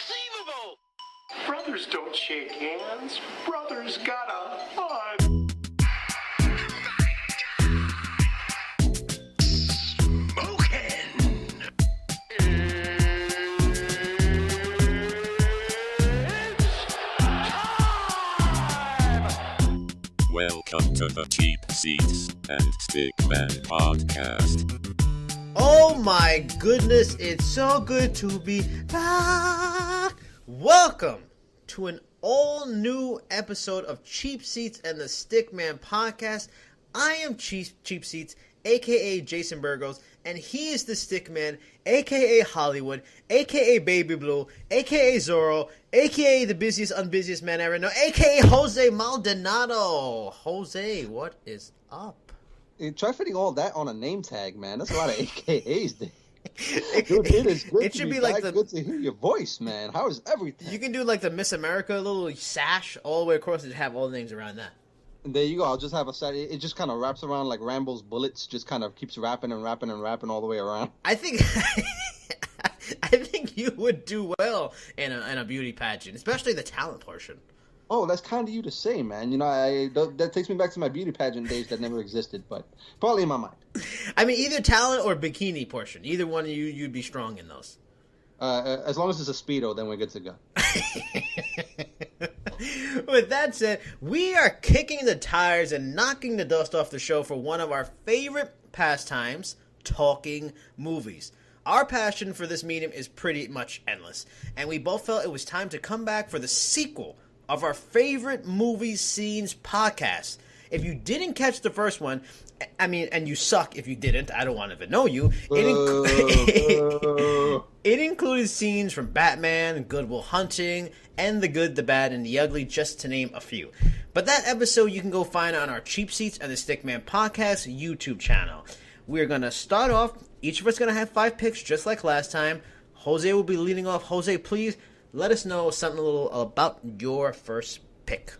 Inconceivable! Brothers don't shake hands. Brothers gotta hug. Welcome to the Cheap Seats and Stickman podcast. Oh my goodness, it's so good to be back. Welcome to an all new episode of Cheap Seats and the Stickman podcast. I am Cheap Seats, aka Jason Burgos, and he is the Stickman, aka Hollywood, aka Baby Blue, aka Zorro, aka the busiest, unbusiest man I ever know, aka Jose Maldonado. Jose, what is up? Try fitting all that on a name tag, man. That's a lot of AKAs there. Dude, it is good. It should be like good to hear your voice, man. How is everything? You can do like the Miss America little sash all the way across and have all the names around that. And there you go. I'll just have a set. It just kind of wraps around like Rambo's bullets. Just kind of keeps wrapping and wrapping and wrapping all the way around. I think, I think you would do well in a beauty pageant, especially the talent portion. Oh, that's kind of you to say, man. You know, that takes me back to my beauty pageant days that never existed, but probably in my mind. I mean, either talent or bikini portion. Either one of you'd be strong in those. As long as it's a Speedo, then we're good to go. With that said, we are kicking the tires and knocking the dust off the show for one of our favorite pastimes, talking movies. Our passion for this medium is pretty much endless, and we both felt it was time to come back for the sequel of our favorite movie scenes podcast. If you didn't catch the first one, I mean, and you suck if you didn't, I don't want to even know you, it included scenes from Batman, Good Will Hunting, and The Good, the Bad, and the Ugly, just to name a few. But that episode you can go find on our Cheap Seats and the Stickman podcast YouTube channel. We're going to start off, each of us going to have 5 picks just like last time. Jose will be leading off. Jose, please let us know something a little about your first pick.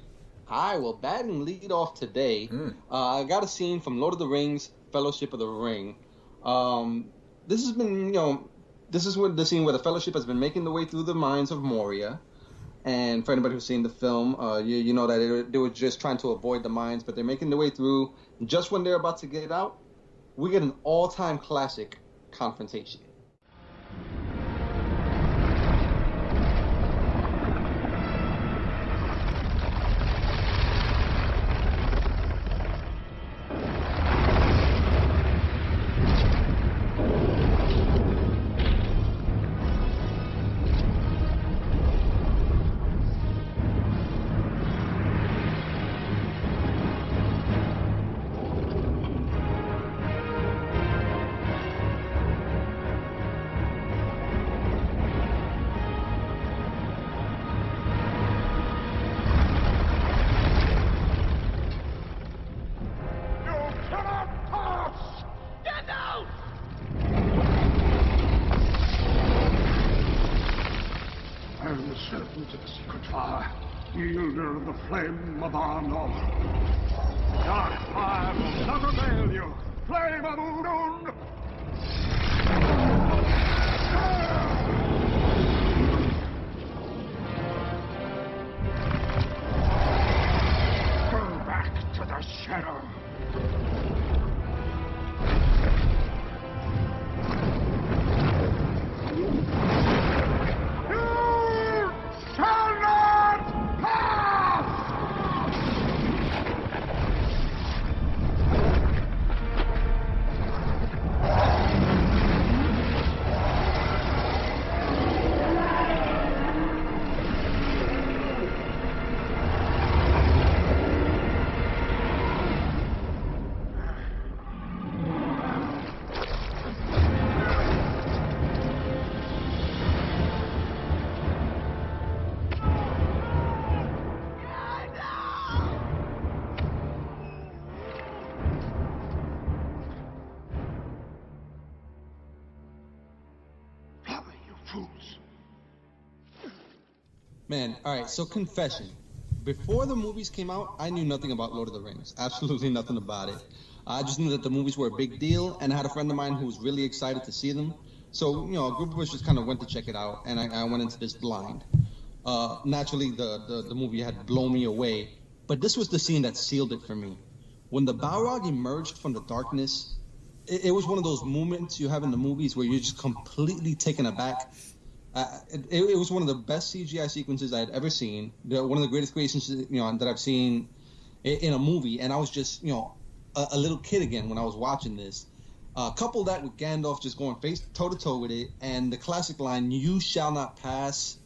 Hi, well, batting lead off today. I got a scene from Lord of the Rings, Fellowship of the Ring. This has been, this is the scene where the Fellowship has been making the way through the mines of Moria. And for anybody who's seen the film, you know that they were just trying to avoid the mines, but they're making their way through. Just when they're about to get out, we get an all-time classic confrontation. To the secret fire, wielder of the flame of Arnor. Dark fire will never fail you, flame of Udun! Go back to the shadow. Man, alright, so confession. Before the movies came out, I knew nothing about Lord of the Rings. Absolutely nothing about it. I just knew that the movies were a big deal, and I had a friend of mine who was really excited to see them. So, a group of us just kind of went to check it out, and I went into this blind. Naturally, the movie had blown me away, but this was the scene that sealed it for me. When the Balrog emerged from the darkness, it was one of those moments you have in the movies where you're just completely taken aback. It was one of the best CGI sequences I had ever seen. One of the greatest creations, that I've seen in a movie, and I was just, a little kid again when I was watching this. Couple that with Gandalf just going toe to toe with it, and the classic line "You shall not pass,"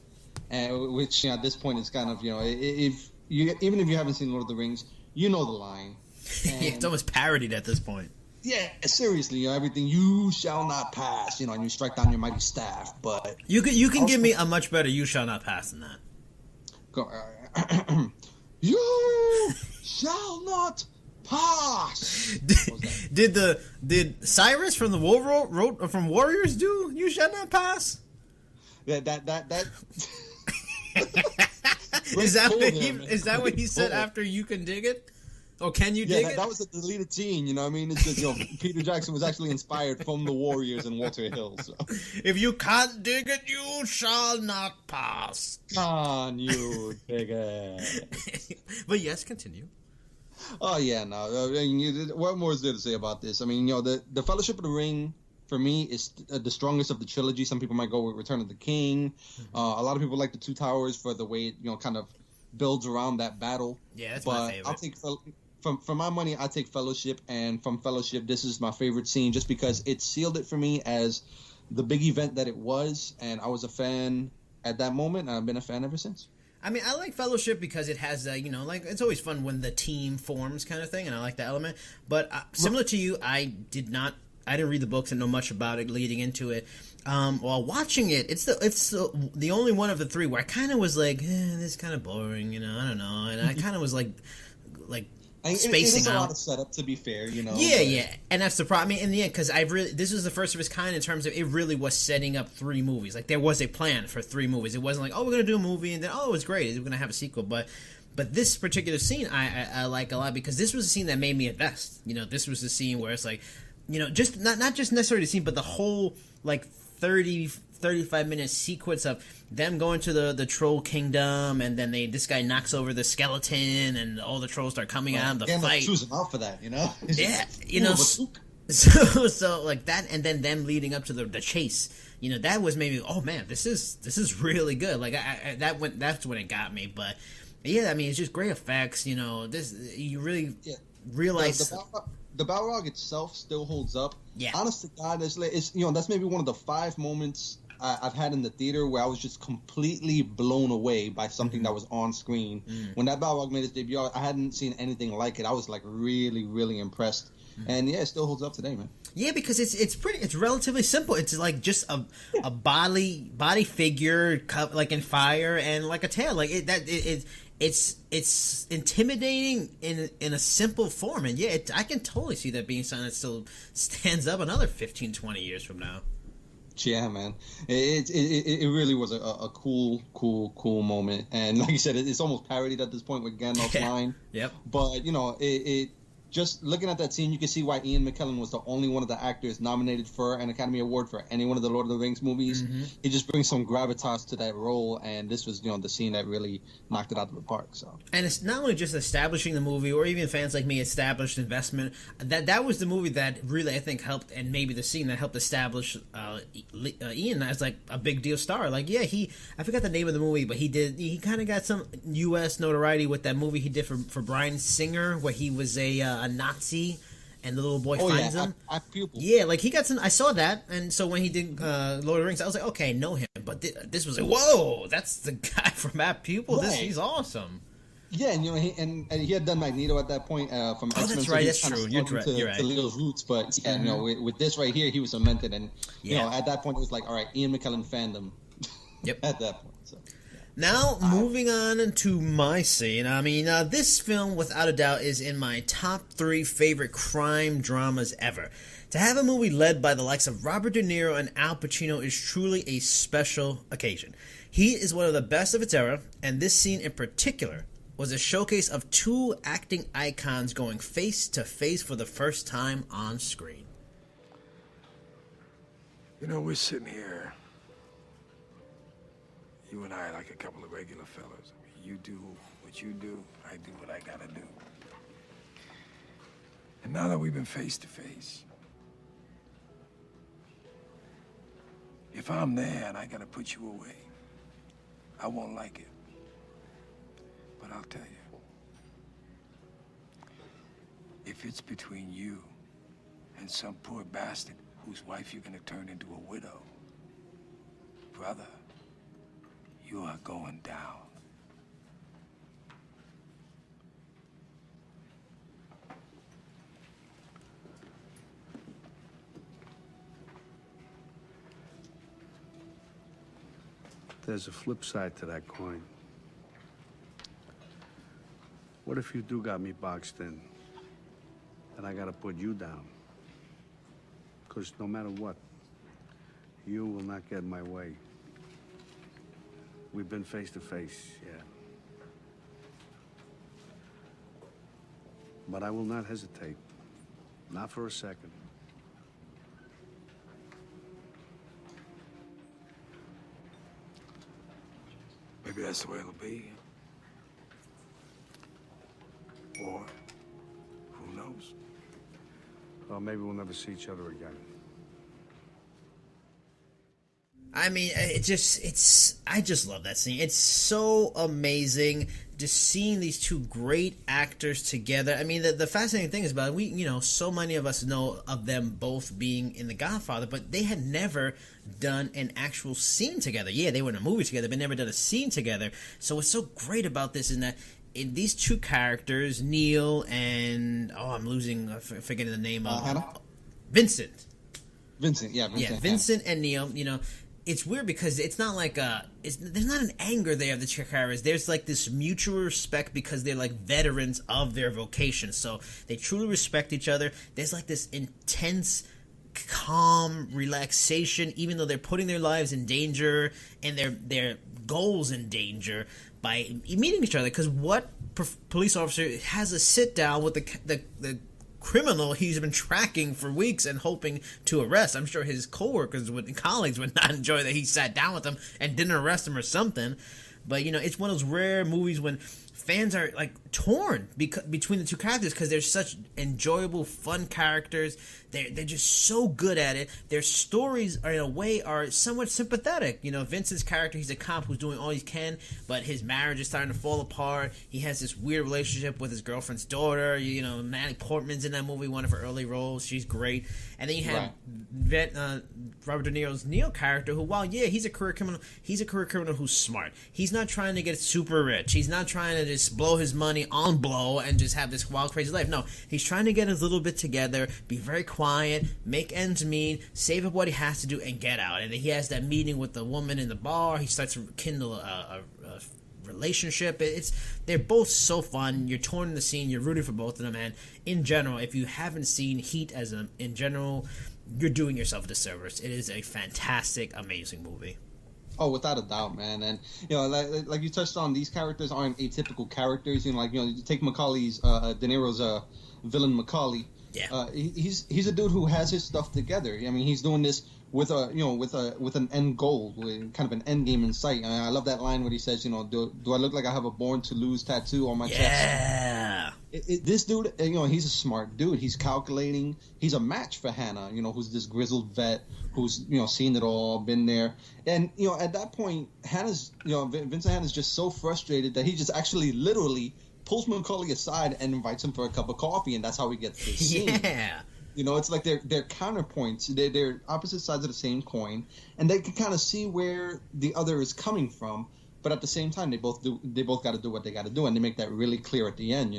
which at this point is kind of if you even if you haven't seen Lord of the Rings, you know the line. It's almost parodied at this point. Yeah, seriously, everything "you shall not pass," and you strike down your mighty staff. But you can give me a much better "you shall not pass" than that. You shall not pass. Did Cyrus from the wrote from Warriors do "You shall not pass"? Yeah, that. Is that what he said after "You Can Dig It"? Or can you dig it? That was a deleted scene, It's just, Peter Jackson was actually inspired from the Warriors and Walter Hill. So. If you can't dig it, you shall not pass. Can you dig it? But yes, continue. Oh, yeah, no. What more is there to say about this? I mean, the Fellowship of the Ring, for me, is the strongest of the trilogy. Some people might go with Return of the King. Mm-hmm. A lot of people like the Two Towers for the way it, kind of builds around that battle. Yeah, that's my favorite. I'll take for my money, I take Fellowship, and from Fellowship, this is my favorite scene just because it sealed it for me as the big event that it was, and I was a fan at that moment, and I've been a fan ever since. I mean, I like Fellowship because it has, it's always fun when the team forms kind of thing, and I like that element. But similar to you, I didn't read the books and know much about it leading into it. While watching it, it's the only one of the three where I kind of was like, this is kind of boring, I don't know, and I kind of was like spacing out. It is a lot out. of setup, to be fair, Yeah, and that's the problem. I mean, in the end, because this was the first of its kind in terms of it really was setting up 3 movies. Like there was a plan for 3 movies. It wasn't like, we're gonna do a movie and then it was great, we're gonna have a sequel. But this particular scene I like a lot because this was a scene that made me invest. This was the scene where it's like, just not just necessarily the scene, but the whole 35-minute sequence of them going to the troll kingdom, and then this guy knocks over the skeleton, and all the trolls start coming out of the fight. Choosing out for that, So like that, and then them leading up to the chase. That was maybe, oh man, this is really good. Like that's when it got me. But yeah, I mean, it's just great effects. This you really realize. The Balrog itself still holds up. Yeah. Honest to God, it's that's maybe one of the 5 moments I've had in the theater where I was just completely blown away by something that was on screen. When that Balrog made his debut, I hadn't seen anything like it. I was really, really impressed. And yeah, it still holds up today, man. Yeah, because it's relatively simple. It's like just a body figure like in fire and like a tail. Like it's intimidating in a simple form, and yeah, I can totally see that being something that still stands up another 15-20 years from now. Yeah, man, it really was a cool moment, and like you said, it's almost parodied at this point with Gandalf's line. Yep. But it just looking at that scene, you can see why Ian McKellen was the only one of the actors nominated for an Academy Award for any one of the Lord of the Rings movies. He just brings some gravitas to that role, and this was, the scene that really knocked it out of the park. So, and it's not only just establishing the movie, or even fans like me established investment. That was the movie that really, I think, helped, and maybe the scene that helped establish Ian as like a big deal star. Like, yeah, I forgot the name of the movie, but he kind of got some U.S. notoriety with that movie he did for Bryan Singer, where he was a Nazi, and the little boy finds him. Yeah, like he got some. I saw that, and so when he did Lord of the Rings, I was like, okay, I know him. But this was like, whoa, that's the guy from Apt Pupil. Right. He's awesome. Yeah, and he had done Magneto at that point from X-Men. That's right. That's true. You're right. To Leo's roots, but yeah, with this right here, he was cemented, and at that point, it was like, all right, Ian McKellen fandom. Yep. At that point. So. Now, moving on to my scene. I mean, this film, without a doubt, is in my top 3 favorite crime dramas ever. To have a movie led by the likes of Robert De Niro and Al Pacino is truly a special occasion. He is one of the best of its era, and this scene in particular was a showcase of 2 acting icons going face to face for the first time on screen. You know, we're sitting here, you and I, like a couple of regular fellas. You do what you do, I do what I gotta do. And now that we've been face to face, if I'm there and I gotta put you away, I won't like it. But I'll tell you, if it's between you and some poor bastard whose wife you're gonna turn into a widow, brother, you are going down. There's a flip side to that coin. What if you do got me boxed in, and I gotta put you down? Because no matter what, you will not get in my way. We've been face to face, yeah. But I will not hesitate. Not for a second. Maybe that's the way it'll be. Or, who knows? Well, maybe we'll never see each other again. I mean, I just love that scene. It's so amazing just seeing these two great actors together. I mean, the fascinating thing is about it, so many of us know of them both being in The Godfather, but they had never done an actual scene together. Yeah, they were in a movie together, but never done a scene together. So what's so great about this is that in these two characters, Neil and I'm forgetting the name of Vincent. Vincent. Yeah, Vincent and Neil, it's weird because it's not like there's not an anger there of the two characters. There's like this mutual respect because they're like veterans of their vocation. So they truly respect each other. There's like this intense, calm relaxation, even though they're putting their lives in danger and their goals in danger by meeting each other. Because what police officer has a sit down with the criminal he's been tracking for weeks and hoping to arrest? I'm sure his colleagues would not enjoy that he sat down with him and didn't arrest him or something. But it's one of those rare movies when fans are like torn between the two characters because they're such enjoyable, fun characters. They're just so good at it. Their stories are, in a way, are somewhat sympathetic. Vincent's character, he's a cop who's doing all he can, but his marriage is starting to fall apart. He has this weird relationship with his girlfriend's daughter. Natalie Portman's in that movie, one of her early roles. She's great. And then you have Robert De Niro's Neil character, who, while he's a career criminal who's smart. He's not trying to get super rich. He's not trying to just blow his money on blow and just have this wild, crazy life. No, he's trying to get his little bit together, be very quiet, make ends meet, save up what he has to do, and get out. And then he has that meeting with the woman in the bar. He starts to kindle a relationship. They're both so fun. You're torn in the scene. You're rooting for both of them. And in general, if you haven't seen Heat in general, you're doing yourself a disservice. It is a fantastic, amazing movie. Oh, without a doubt, man. And like you touched on, these characters aren't atypical characters. You take Macaulay's De Niro's villain Macaulay. Yeah. He's a dude who has his stuff together. I mean, he's doing this with an end goal, with kind of an end game in sight. And I love that line where he says, do I look like I have a Born to Lose tattoo on my chest? Yeah. This dude, he's a smart dude. He's calculating. He's a match for Hannah, who's this grizzled vet who's, seen it all, been there. And, at that point, Vincent Hanna's just so frustrated that he just actually literally pulls Macaulay aside and invites him for a cup of coffee, and that's how we get to this scene. Yeah. It's like they're counterpoints. They're opposite sides of the same coin, and they can kind of see where the other is coming from. But at the same time, they both got to do what they got to do, and they make that really clear at the end.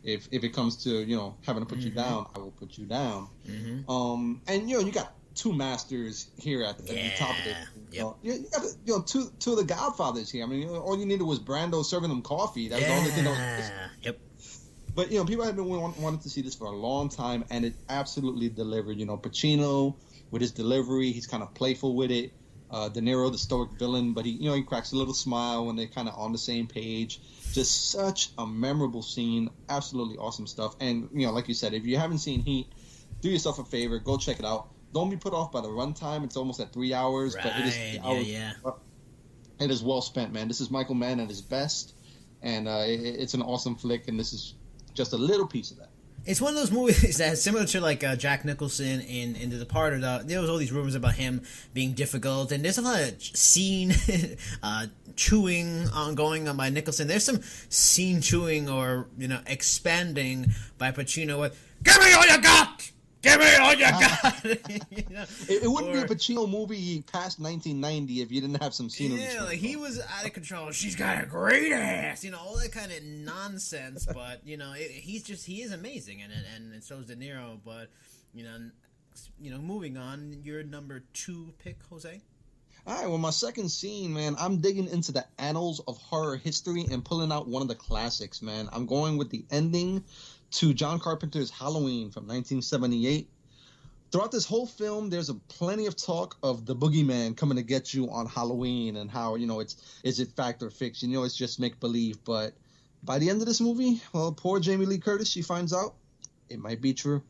If it comes to having to put you down, I will put you down. Mm-hmm. And you got two masters here at the top of it. Yep. You got two of the Godfathers here. I mean, all you needed was Brando serving them coffee. That was the only thing that was. Yep. But people have been wanting to see this for a long time, and it absolutely delivered. Pacino with his delivery, he's kind of playful with it. De Niro, the stoic villain, but he cracks a little smile when they're kind of on the same page. Just such a memorable scene, absolutely awesome stuff. And like you said, if you haven't seen Heat, do yourself a favor, go check it out. don't be put off by the runtime. It's almost at 3 hours, but it is 3 hours. Yeah. It is well spent, man. This is Michael Mann at his best, and it's an awesome flick, and this is just a little piece of that. It's one of those movies that's similar to like Jack Nicholson in The Departed. There was all these rumors about him being difficult, and there's a lot of scene chewing ongoing on by Nicholson. There's some scene chewing or expanding by Pacino with "Give me all you got! Give me all you got!" It wouldn't be a Pacino movie past 1990 if you didn't have some scenery. Yeah, like he was out of control. She's got a great ass, all that kind of nonsense. But he is amazing, and so is De Niro. But moving on, your number 2 pick, Jose. All right, well, my second scene, man, I'm digging into the annals of horror history and pulling out one of the classics, man. I'm going with the ending to John Carpenter's Halloween from 1978. Throughout this whole film, there's plenty of talk of the boogeyman coming to get you on Halloween and how, is it fact or fiction? It's just make-believe. But by the end of this movie, well, poor Jamie Lee Curtis, she finds out it might be true.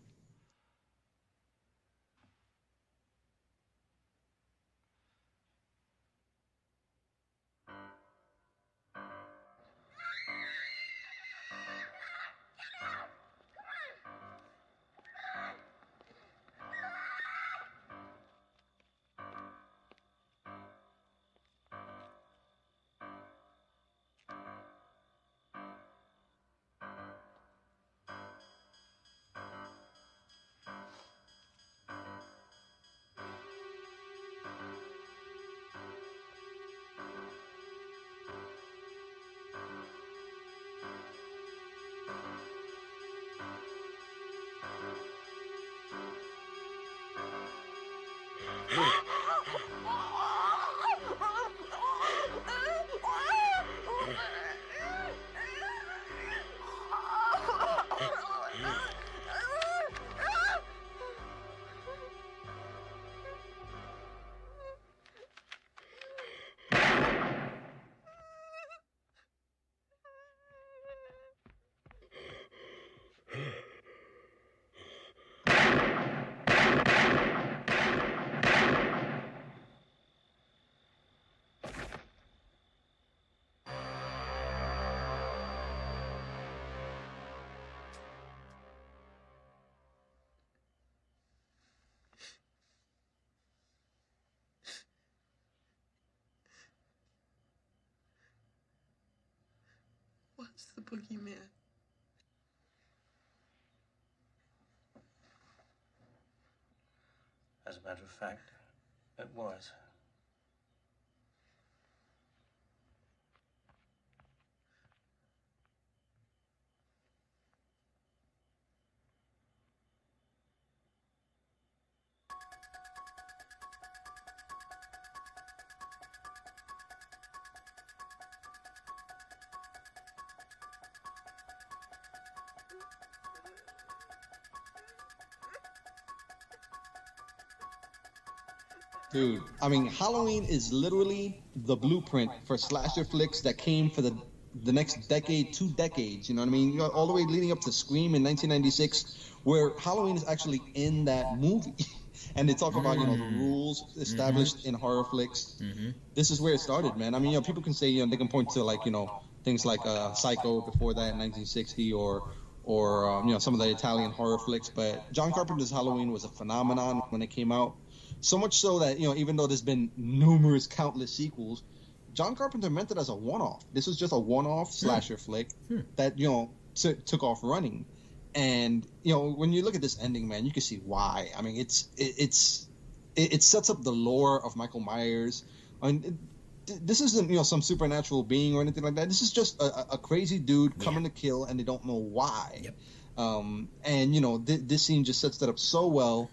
What's the boogeyman? As a matter of fact, it was. Dude, I mean, Halloween is literally the blueprint for slasher flicks that came for the next decade, 2 decades, you know what I mean? All the way leading up to Scream in 1996, where Halloween is actually in that movie. And they talk about, the rules established in horror flicks. This is where it started, man. I mean, people can say, they can point to, like, things like Psycho before that in 1960 or some of the Italian horror flicks. But John Carpenter's Halloween was a phenomenon when it came out. So much so that, even though there's been numerous, countless sequels, John Carpenter meant it as a one-off. This was just a one-off slasher flick that, took off running. And, when you look at this ending, man, you can see why. I mean, it sets up the lore of Michael Myers. I mean, this isn't, some supernatural being or anything like that. This is just a crazy dude coming to kill, and they don't know why. And, this scene just sets that up so well,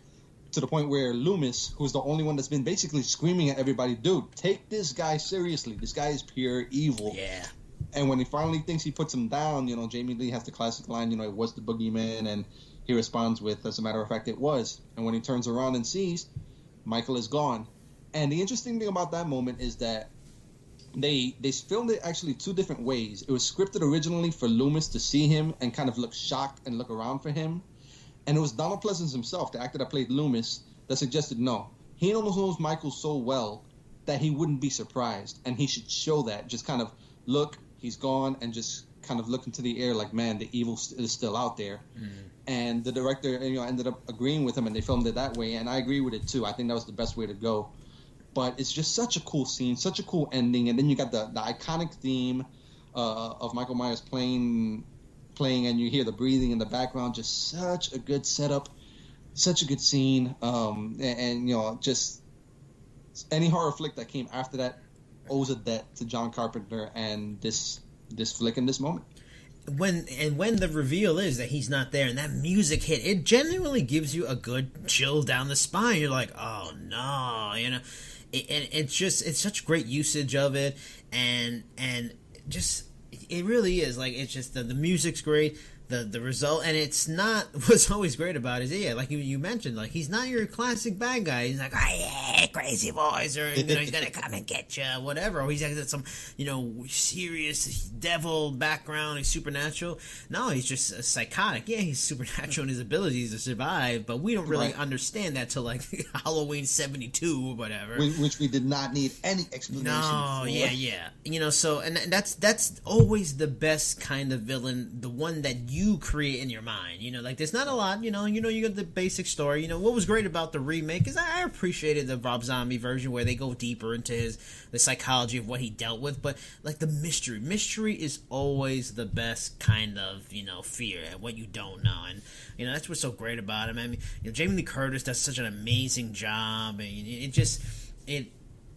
to the point where Loomis, who's the only one that's been basically screaming at everybody, dude, take this guy seriously. This guy is pure evil. Yeah. And when he finally thinks he puts him down, Jamie Lee has the classic line, it was the boogeyman, and he responds with, as a matter of fact, it was. And when he turns around and sees, Michael is gone. And the interesting thing about that moment is that they filmed it actually 2 different ways. It was scripted originally for Loomis to see him and kind of look shocked and look around for him. And it was Donald Pleasence himself, the actor that played Loomis, that suggested no. He knows Michael so well that he wouldn't be surprised, and he should show that. Just kind of look, he's gone, and just kind of look into the air like, man, the evil is still out there. And the director, ended up agreeing with him, and they filmed it that way. And I agree with it too. I think that was the best way to go. But it's just such a cool scene, such a cool ending, and then you got the iconic theme of Michael Myers playing, and you hear the breathing in the background. Just such a good setup, such a good scene, and just any horror flick that came after that owes a debt to John Carpenter and this flick in this moment. When the reveal is that he's not there and that music hit, it genuinely gives you a good chill down the spine. You're like, oh no, it's such great usage of it, and just it really is like, it's just the music's great. The result, and it's not, what's always great about it is, like you mentioned, like, he's not your classic bad guy. He's like, oh yeah, crazy voice, or he's gonna come and get you, whatever, or he's got some serious devil background, he's supernatural. No, he's just a psychotic. Yeah, he's supernatural in his abilities to survive, but we don't really understand that till like Halloween 72 or whatever, which we did not need any explanation no for. yeah so, and that's always the best kind of villain, the one that you create in your mind. Like, there's not a lot, you got the basic story. What was great about the remake is I appreciated the Rob Zombie version where they go deeper into the psychology of what he dealt with, but like the mystery is always the best kind of fear at what you don't know, and that's what's so great about him. I mean, Jamie Lee Curtis does such an amazing job, and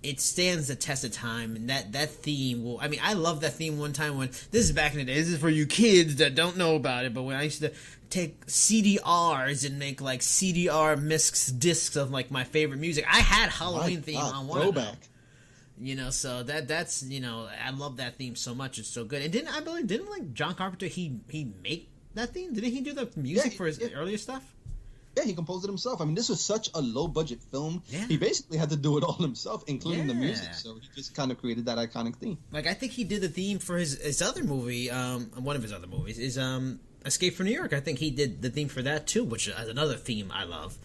it stands the test of time, and that theme I love that theme. One time when, this is back in the day, this is for you kids that don't know about it, but when I used to take CDRs and make like CDR discs of like my favorite music, I had Halloween theme on one throwback. of them. So that's I love that theme so much. It's so good. And didn't like John Carpenter, he make that theme? Didn't he do the music for his earlier stuff? Yeah, he composed it himself. I mean, this was such a low-budget film. Yeah. He basically had to do it all himself, including the music. So he just kind of created that iconic theme. Like, I think he did the theme for his other movie, one of his other movies, is Escape from New York. I think he did the theme for that, too, which is another theme I love.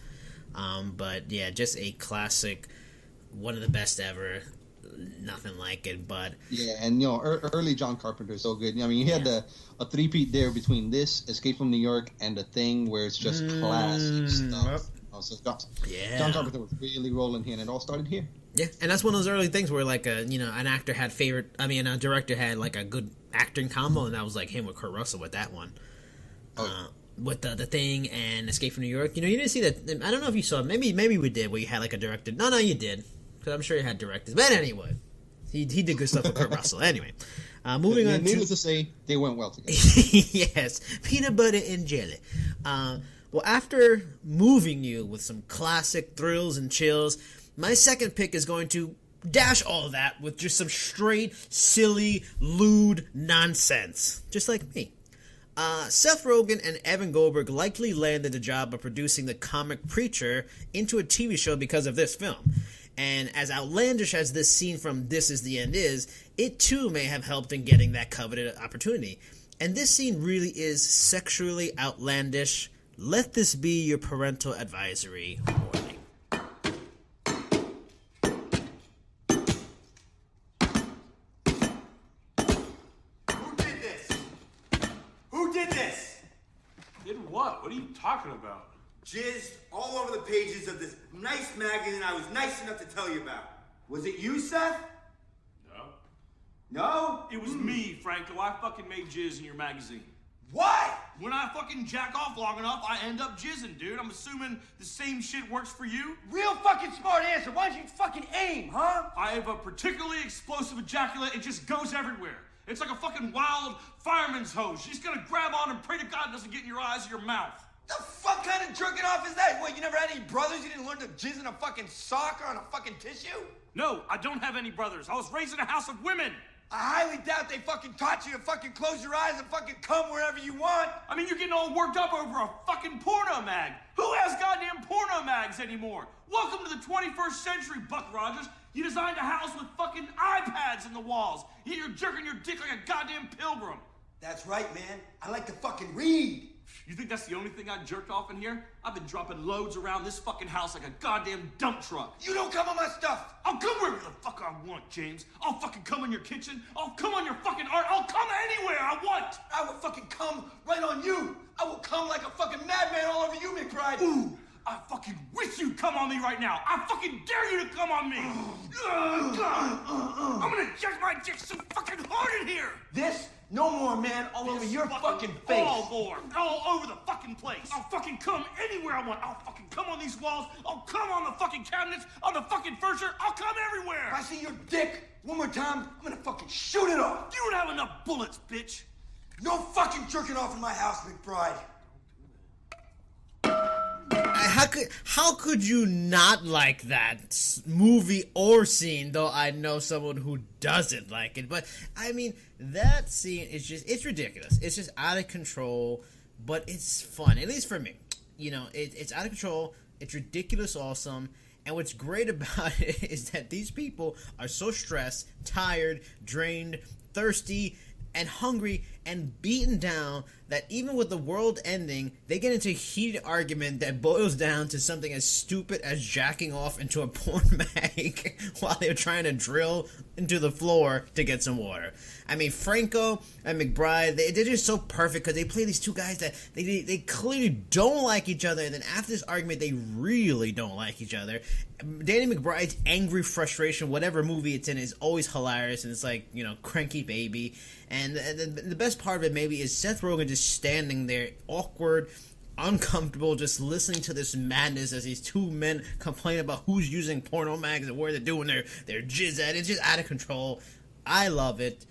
But, yeah, just a classic, one of the best ever. Nothing like it, but... Yeah, and, early John Carpenter is so good. I mean, he had a three-peat there between this, Escape from New York, and The Thing, where it's just classic stuff. So John Carpenter was really rolling here, and it all started here. Yeah, and that's one of those early things where, like, an actor had a director had, like, a good acting combo, and that was, like, him with Kurt Russell with that one. With the Thing and Escape from New York. You didn't see that. I don't know if you saw it. Maybe we did, where you had, like, a director. No, you did. I'm sure he had directors. But anyway, he did good stuff with Kurt Russell. Anyway, moving on. Needless to say, they went well together. Yes, peanut butter and jelly. Well, after moving you with some classic thrills and chills, my second pick is going to dash all of that with just some straight, silly, lewd nonsense. Just like me. Seth Rogen and Evan Goldberg likely landed the job of producing the comic Preacher into a TV show because of this film. And as outlandish as this scene from This Is the End is, it too may have helped in getting that coveted opportunity. And this scene really is sexually outlandish. Let this be your parental advisory warning. Who did this? Who did this? Did what? What are you talking about? Jizzed all over the pages of this nice magazine I was nice enough to tell you about. Was it you, Seth? No. No? It was me, Franco. I fucking made jizz in your magazine. What? When I fucking jack off long enough, I end up jizzing, dude. I'm assuming the same shit works for you? Real fucking smart answer. Why don't you fucking aim, huh? I have a particularly explosive ejaculate. It just goes everywhere. It's like a fucking wild fireman's hose. You just gotta grab on and pray to God it doesn't get in your eyes or your mouth. The fuck kind of jerking off is that? What, you never had any brothers? You didn't learn to jizz in a fucking sock or on a fucking tissue? No, I don't have any brothers. I was raised in a house of women. I highly doubt they fucking taught you to fucking close your eyes and fucking come wherever you want. I mean, you're getting all worked up over a fucking porno mag. Who has goddamn porno mags anymore? Welcome to the 21st century, Buck Rogers. You designed a house with fucking iPads in the walls. Yet you're jerking your dick like a goddamn pilgrim. That's right, man. I like to fucking read. You think that's the only thing I jerked off in here? I've been dropping loads around this fucking house like a goddamn dump truck. You don't come on my stuff. I'll come wherever the fuck I want, James. I'll fucking come in your kitchen. I'll come on your fucking art. I'll come anywhere I want. I will fucking come right on you. I will come like a fucking madman all over you, McBride. Ooh, I fucking wish you'd come on me right now. I fucking dare you to come on me. God. I'm gonna jack my dick so fucking hard in here. This? No more, man. All over your fucking face. All more. All over the fucking place. I'll fucking come anywhere I want. I'll fucking come on these walls. I'll come on the fucking cabinets, on the fucking furniture. I'll come everywhere. If I see your dick one more time, I'm gonna fucking shoot it off. You don't have enough bullets, bitch. No fucking jerking off in my house, McBride. How could you not like that movie or scene? Though I know someone who doesn't like it, but I mean that scene is it's ridiculous. It's just out of control, but it's fun. At least for me, you know, it's out of control. It's ridiculous, awesome. And what's great about it is that these people are so stressed, tired, drained, thirsty, and hungry and beaten down that even with the world ending, they get into a heated argument that boils down to something as stupid as jacking off into a porn mag while they're trying to drill into the floor to get some water. I mean, Franco and McBride, they're just so perfect because they play these two guys that they clearly don't like each other, and then after this argument, they really don't like each other. Danny McBride's angry frustration, whatever movie it's in, is always hilarious, and it's like, you know, cranky baby. And the best part of it maybe is Seth Rogen just standing there, awkward, uncomfortable, just listening to this madness as these two men complain about who's using porno mags and where they're doing their jizz at. It's just out of control. I love it.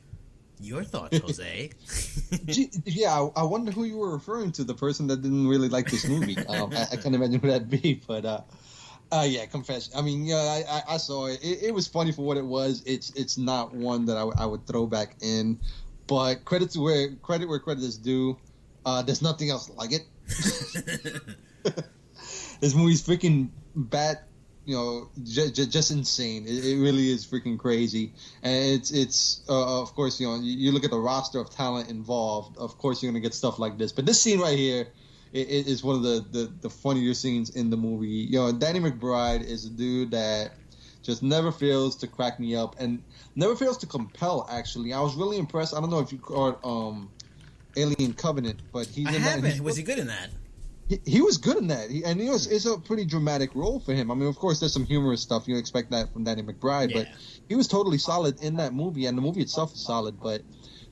Your thoughts, Jose? Yeah, I wonder who you were referring to, the person that didn't really like this movie. I can't imagine who that'd be, but yeah, confession. I mean, yeah, I saw it. It was funny for what it was. It's not one that I would throw back in, but credit where credit is due. There's nothing else like it. This movie's freaking bad, you know, just insane. It really is freaking crazy, and it's of course, you know, you look at the roster of talent involved. Of course, you're gonna get stuff like this. But this scene right here, it is one of the funnier scenes in the movie. You know, Danny McBride is a dude that just never fails to crack me up and never fails to compel. Actually, I was really impressed. I don't know if you caught Alien Covenant, but I haven't. Was he good in that? He was good in that, it's a pretty dramatic role for him. I mean, of course, there's some humorous stuff. You expect that from Danny McBride, but he was totally solid in that movie, and the movie itself is solid. But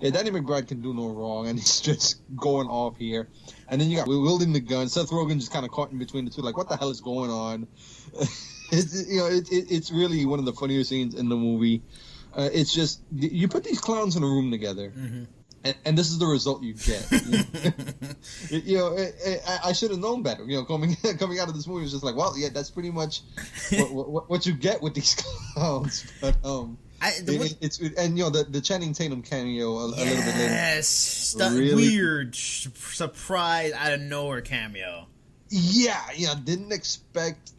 yeah, Danny McBride can do no wrong, and he's just going off here. And then you got wielding the gun. Seth Rogen just kind of caught in between the two, like, what the hell is going on? It's really one of the funnier scenes in the movie. It's just you put these clowns in a room together. Mm-hmm. And this is the result you get. You know, I should have known better. You know, coming out of this movie was just like, well, yeah, that's pretty much what you get with these clowns. But it's and you know the Channing Tatum cameo a little bit later. Yes, really weird surprise out of nowhere cameo. Yeah, didn't expect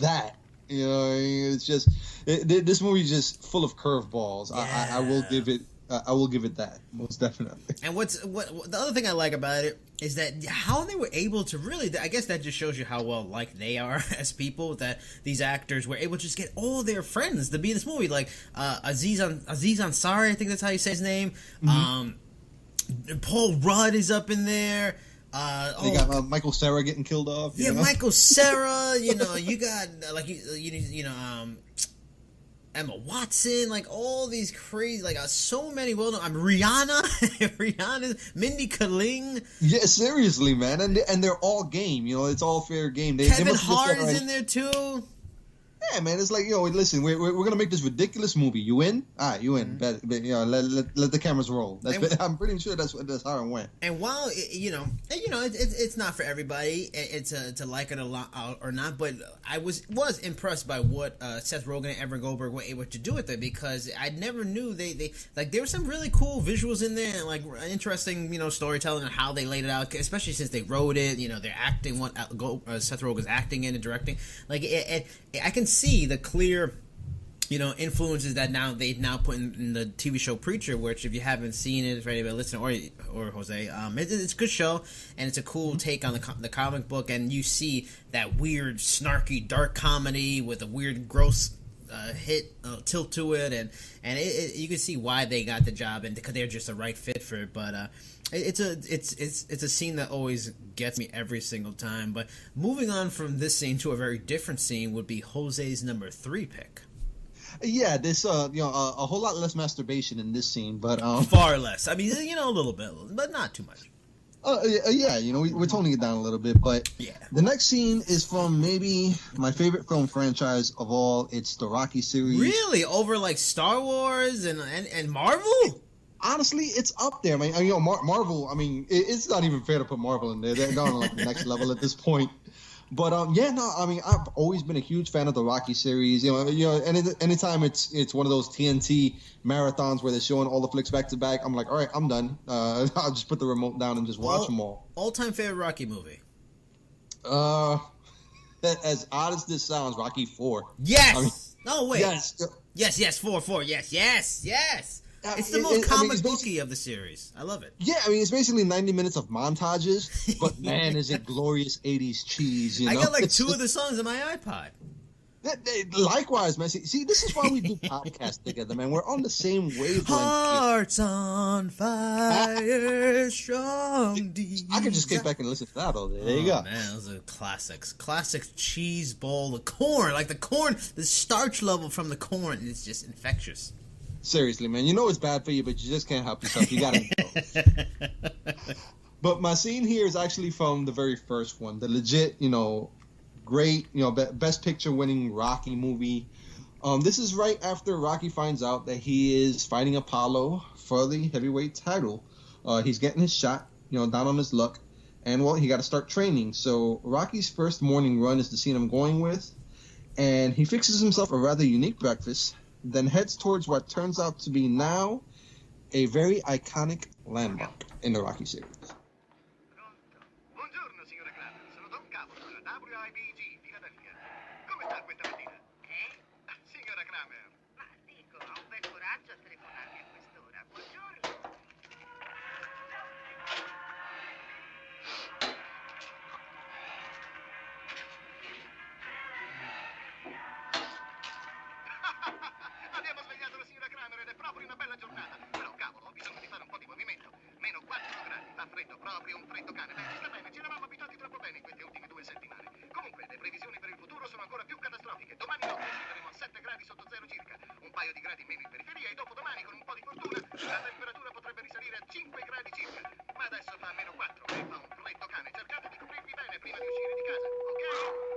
that. You know, it's just this movie is just full of curveballs. Yeah. I will give it. I will give it that, most definitely. And what the other thing I like about it is that how they were able to really, I guess that just shows you how well liked they are as people, that these actors were able to just get all their friends to be in this movie, like Aziz Ansari, I think that's how you say his name. Mm-hmm. Paul Rudd is up in there. They got Michael Cera getting killed off. Yeah, Michael Cera. You know, you got like Emma Watson, like all these crazy, like so many well-known. Rihanna, Mindy Kaling. Yeah, seriously, man, and they're all game. You know, it's all fair game. Kevin Hart is in there too. Yeah, man, it's like, listen, we're gonna make this ridiculous movie. You in? All right, you in. Mm-hmm. But, let the cameras roll. I'm pretty sure that's how it went. And while it's not for everybody, it's to like it a lot or not. But I was impressed by what Seth Rogen and Evan Goldberg were able to do with it, because I never knew they like there were some really cool visuals in there and like interesting storytelling and how they laid it out, especially since they wrote it. They're acting Seth Rogen's acting in and directing. Like I can see the clear influences that they've now put in the TV show Preacher, which if you haven't seen it, for anybody listening, or Jose, it's a good show, and it's a cool take on the comic book, and you see that weird, snarky, dark comedy with a weird, gross tilt to it, and you can see why they got the job, and because they're just the right fit for it. But it's a scene that always gets me every single time. But moving on from this scene to a very different scene would be Jose's number 3 pick. Yeah, this a whole lot less masturbation in this scene, but far less. I mean, a little bit, but not too much. Yeah, we're toning it down a little bit, but yeah. The next scene is from maybe my favorite film franchise of all. It's the Rocky series. Really, over like Star Wars and Marvel? Honestly, it's up there, man. Marvel. I mean, it's not even fair to put Marvel in there. They're gone like the next level at this point. But I've always been a huge fan of the Rocky series. And anytime it's one of those TNT marathons where they're showing all the flicks back to back, I'm like, all right, I'm done. I'll just put the remote down and just watch them all. All-time favorite Rocky movie? As odd as this sounds, Rocky 4. Yes. No wait. Yes. 4. Yes. It's the most comic booky of the series. I love it. Yeah, it's basically 90 minutes of montages, but man, is it glorious 80s cheese, I got like 2 of the songs on my iPod. Likewise, man. See, this is why we do podcasts together, man. We're on the same wavelength. Hearts on fire, strong deep. I could just get back and listen to that all day. There you go. Man, those are classics. Classic cheese bowl, the corn, the starch level from the corn is just infectious. Seriously, man. It's bad for you, but you just can't help yourself. You gotta know. But my scene here is actually from the very first one. The legit, great, best picture winning Rocky movie. This is right after Rocky finds out that he is fighting Apollo for the heavyweight title. He's getting his shot, down on his luck. And, he got to start training. So Rocky's first morning run is the scene I'm going with. And he fixes himself a rather unique breakfast, then heads towards what turns out to be now a very iconic landmark in the Rocky series. Buongiorno, signora Kramer. Sono Don Capo della WIBG Philadelphia. Come sta questa mattina? Signora Kramer. Ma dico, ha un bel coraggio a telefonarmi a quest'ora. Buongiorno. Abbiamo svegliato la signora Kramer ed è proprio una bella giornata. Però, cavolo, ho bisogno di fare un po' di movimento. Meno 4 gradi, fa freddo, proprio un freddo cane. Beh, sta bene, ci eravamo abituati troppo bene in queste ultime 2 settimane. Comunque, le previsioni per il futuro sono ancora più catastrofiche. Domani notte scenderemo a 7 gradi sotto zero circa, un paio di gradi in meno in periferia e dopodomani, con un po' di fortuna, la temperatura potrebbe risalire a 5 gradi circa. Ma adesso fa meno 4 e fa un freddo cane. Cercate di coprirvi bene prima di uscire di casa, ok?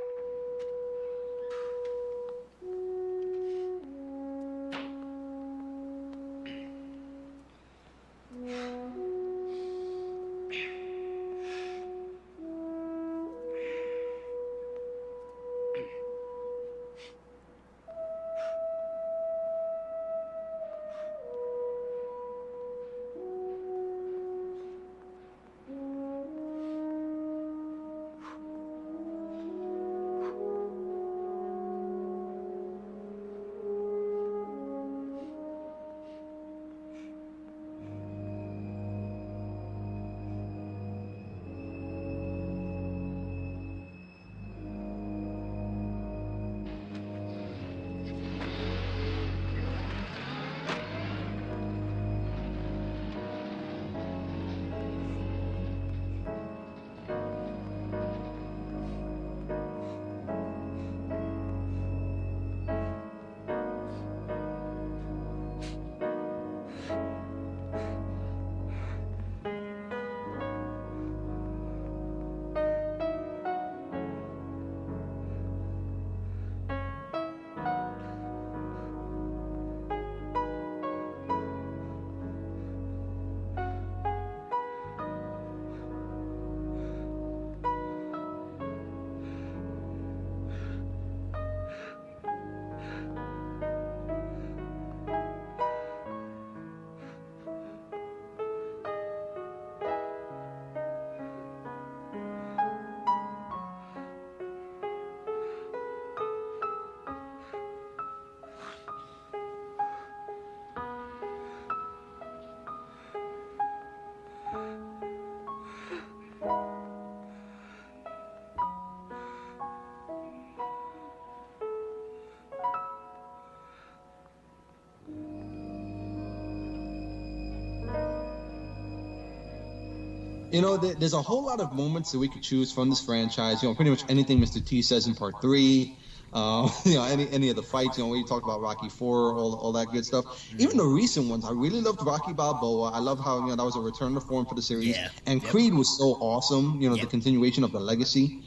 You know, there's a whole lot of moments that we could choose from this franchise. You know, pretty much anything Mr. T says in Part 3. You know, any of the fights. You know, when you talked about Rocky 4, all that good stuff. Even the recent ones, I really loved Rocky Balboa. I love how, you know, that was a return to form for the series. Yeah. And Creed was so awesome. You know, the continuation of the legacy.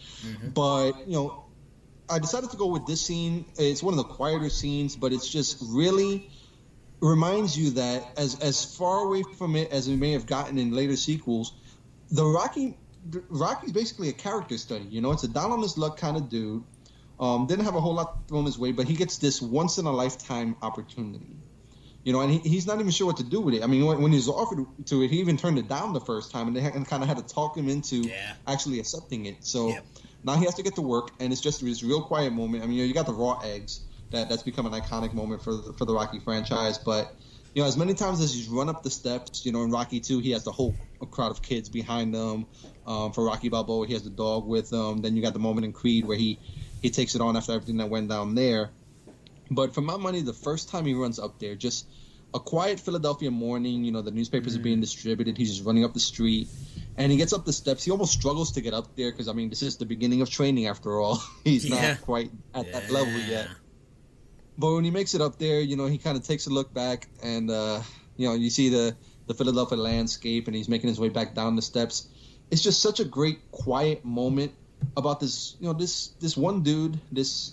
But you know, I decided to go with this scene. It's one of the quieter scenes, but it's just really reminds you that as far away from it as we may have gotten in later sequels, Rocky's basically a character study. You know, it's a down on his luck kind of dude. Didn't have a whole lot thrown his way, but he gets this once in a lifetime opportunity. You know, and he's not even sure what to do with it. I mean, when he was offered to it, he even turned it down the first time, and they kind of had to talk him into actually accepting it. So now he has to get to work, and it's just this real quiet moment. I mean, you got the raw eggs. That's become an iconic moment for the Rocky franchise. But, you know, as many times as he's run up the steps, you know, in Rocky 2, he has the whole crowd of kids behind him. For Rocky Balboa, he has the dog with him. Then you got the moment in Creed where he takes it on after everything that went down there. But for my money, the first time he runs up there, just a quiet Philadelphia morning, you know, the newspapers are being distributed. He's just running up the street. And he gets up the steps. He almost struggles to get up there because, I mean, this is the beginning of training after all. He's not quite at that level yet. But when he makes it up there, you know, he kind of takes a look back and, you know, you see the Philadelphia landscape and he's making his way back down the steps. It's just such a great, quiet moment about this, you know, this one dude, this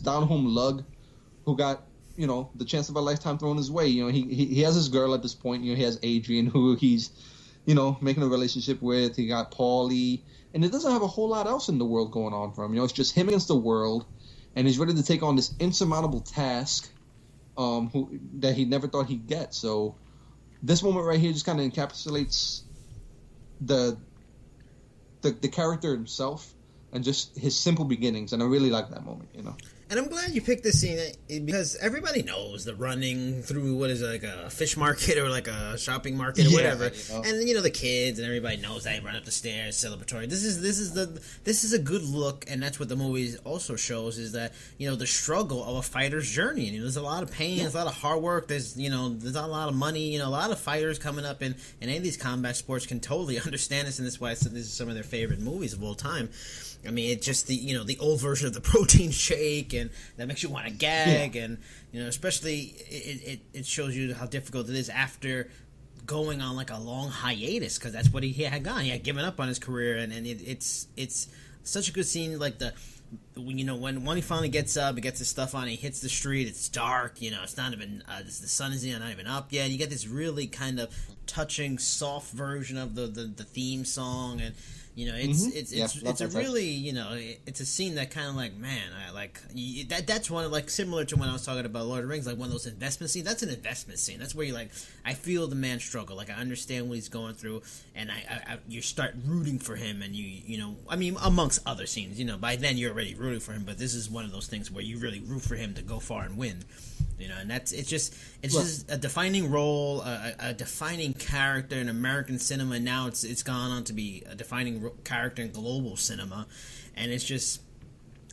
down home lug who got, you know, the chance of a lifetime thrown his way. You know, he has his girl at this point. You know, he has Adrian, who he's, you know, making a relationship with. He got Paulie, and it doesn't have a whole lot else in the world going on for him. You know, it's just him against the world, and he's ready to take on this insurmountable task, that he never thought he'd get. So, this moment right here just kind of encapsulates the character himself and just his simple beginnings, and I really like that moment. You know. And I'm glad you picked this scene because everybody knows the running through what is it, like a fish market or like a shopping market or whatever. You know. And you know the kids and everybody knows they run up the stairs, celebratory. This is a good look, and that's what the movie also shows is that, you know, the struggle of a fighter's journey. And, you know, there's a lot of pain, there's a lot of hard work. There's not a lot of money. You know, a lot of fighters coming up in any of these combat sports can totally understand this, and that's why this is some of their favorite movies of all time. I mean, it's just the old version of the protein shake, and that makes you want to gag, and, you know, especially it shows you how difficult it is after going on like a long hiatus, because that's what he had gone. He had given up on his career, and it's such a good scene. Like you know, when he finally gets up, he gets his stuff on, he hits the street. It's dark, you know, it's not even the sun is not even up yet. You get this really kind of touching, soft version of the theme song, and, you know, it's a really, you know, it's a scene that kind of like, man, I like that's one of, like, similar to when I was talking about Lord of the Rings, like one of those investment scenes. That's an investment scene. That's where you like, I feel the man struggle, like I understand what he's going through, and I you start rooting for him, and you know, I mean, amongst other scenes, you know, by then you're already rooting for him, but this is one of those things where you really root for him to go far and win. You know, and it's just a defining role, a defining character in American cinema. Now it's gone on to be a defining character in global cinema, and it's just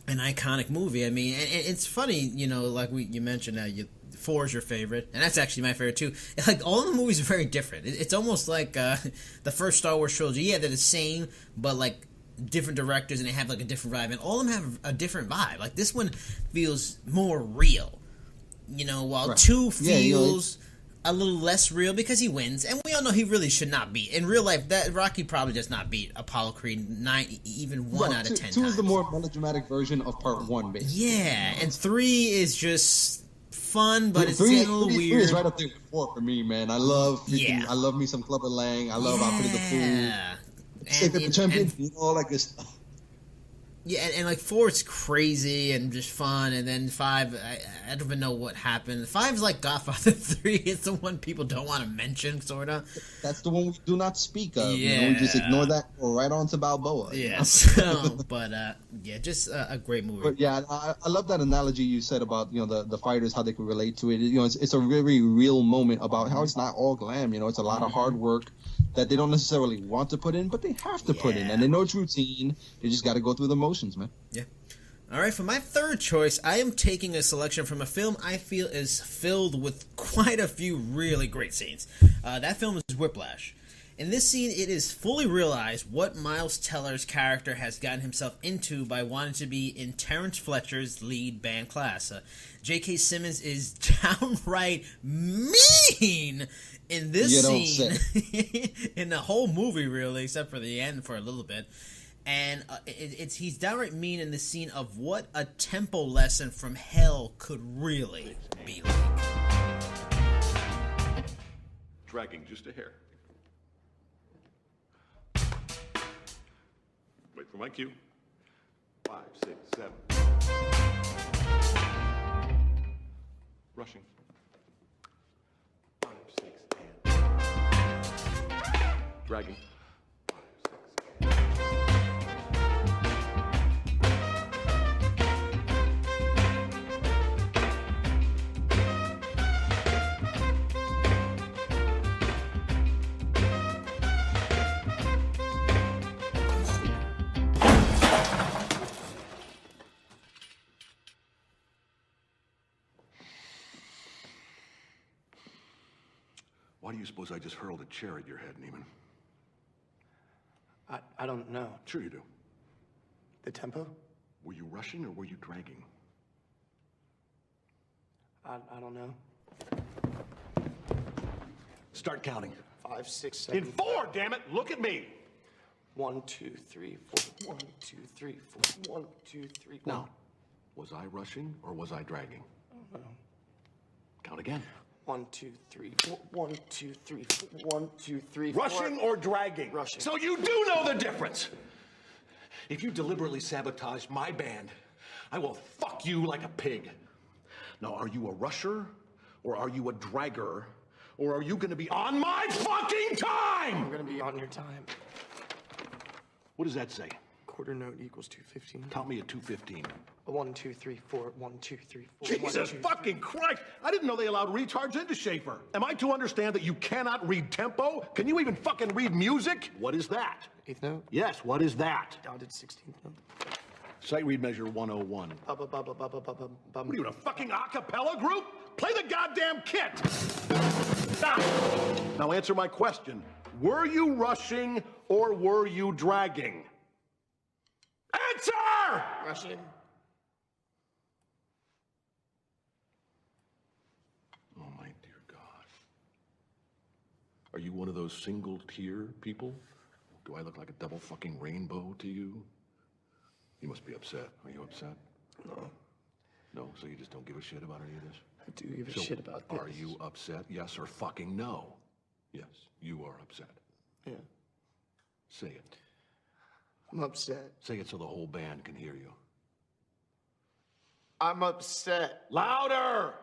an iconic movie. I mean, and it's funny, you know, like you mentioned that 4 is your favorite, and that's actually my favorite too. Like, all the movies are very different. It's almost like the first Star Wars trilogy. Yeah, they're the same, but like different directors, and they have like a different vibe, and all of them have a different vibe. Like, this one feels more real. You know, while 2 feels a little less real because he wins, and we all know he really should not beat. In real life, that Rocky probably does not beat Apollo Creed 9, even 1 out of 10 times. 2 is the more melodramatic version of Part 1, basically. Yeah, and 3 is just fun, but it's a little weird. 3 is right up there with 4 for me, man. I love me some Clubber Lang. I love Outfitted the Fool. Shape Up the Champion, you know, all that good stuff. Yeah, and like 4 is crazy and just fun, and then 5, I don't even know what happened. 5 is like Godfather 3. It's the one people don't want to mention, sort of. That's the one we do not speak of. Yeah. You know, we just ignore that, or right on to Balboa. Yeah, so, but yeah, just a great movie. But yeah, I love that analogy you said about, you know, the fighters, how they could relate to it. You know, it's a very real moment about how it's not all glam. You know, it's a lot of hard work that they don't necessarily want to put in, but they have to put in, and they know it's routine. They just got to go through the motions, man. Yeah. All right, for my third choice, I am taking a selection from a film I feel is filled with quite a few really great scenes. That film is Whiplash. In this scene, it is fully realized what Miles Teller's character has gotten himself into by wanting to be in Terrence Fletcher's lead band class. J.K. Simmons is downright mean in this scene, in the whole movie, really, except for the end for a little bit. And he's downright mean in the scene of what a tempo lesson from hell could really be like. Dragging just a hair. Wait for my cue. 5, 6, 7. Rushing. 5, 6, and dragging. 5, 6, and why do you suppose I just hurled a chair at your head, Neiman? I don't know. Sure you do. The tempo? Were you rushing or were you dragging? I don't know. Start counting. 5, 6, 7. In 4, damn it! Look at me! 1, 2, 3, 4. 1, 2, 3, 4. 1, 2, 3. Now, was I rushing or was I dragging? I don't know. Count again. 1, 2, 3, 4. 1, 2, 3, 4. 1, 2, 3, 4. Rushing or dragging? Rushing. So you do know the difference. If you deliberately sabotage my band, I will fuck you like a pig. Now, are you a rusher or are you a dragger? Or are you gonna be on my fucking time? I'm gonna be on your time. What does that say? Quarter note equals 215. Count me at 215. 1, 2, 3, 4. 1, 2, 3, 4. Jesus fucking Christ! I didn't know they allowed retards into Schaefer. Am I to understand that you cannot read tempo? Can you even fucking read music? What is that? 8th note? Yes, what is that? Dotted 16th note. Sight read measure 101. What are you, in a fucking a cappella group? Play the goddamn kit! Now answer my question. Were you rushing or were you dragging? Answer! Rushing. Oh, my dear God. Are you one of those single-tier people? Do I look like a double fucking rainbow to you? You must be upset. Are you upset? No. No, so you just don't give a shit about any of this? I do give a shit about this. Are you upset? Yes or fucking no? Yes, you are upset. Yeah. Say it. I'm upset. Say it so the whole band can hear you. I'm upset. Louder!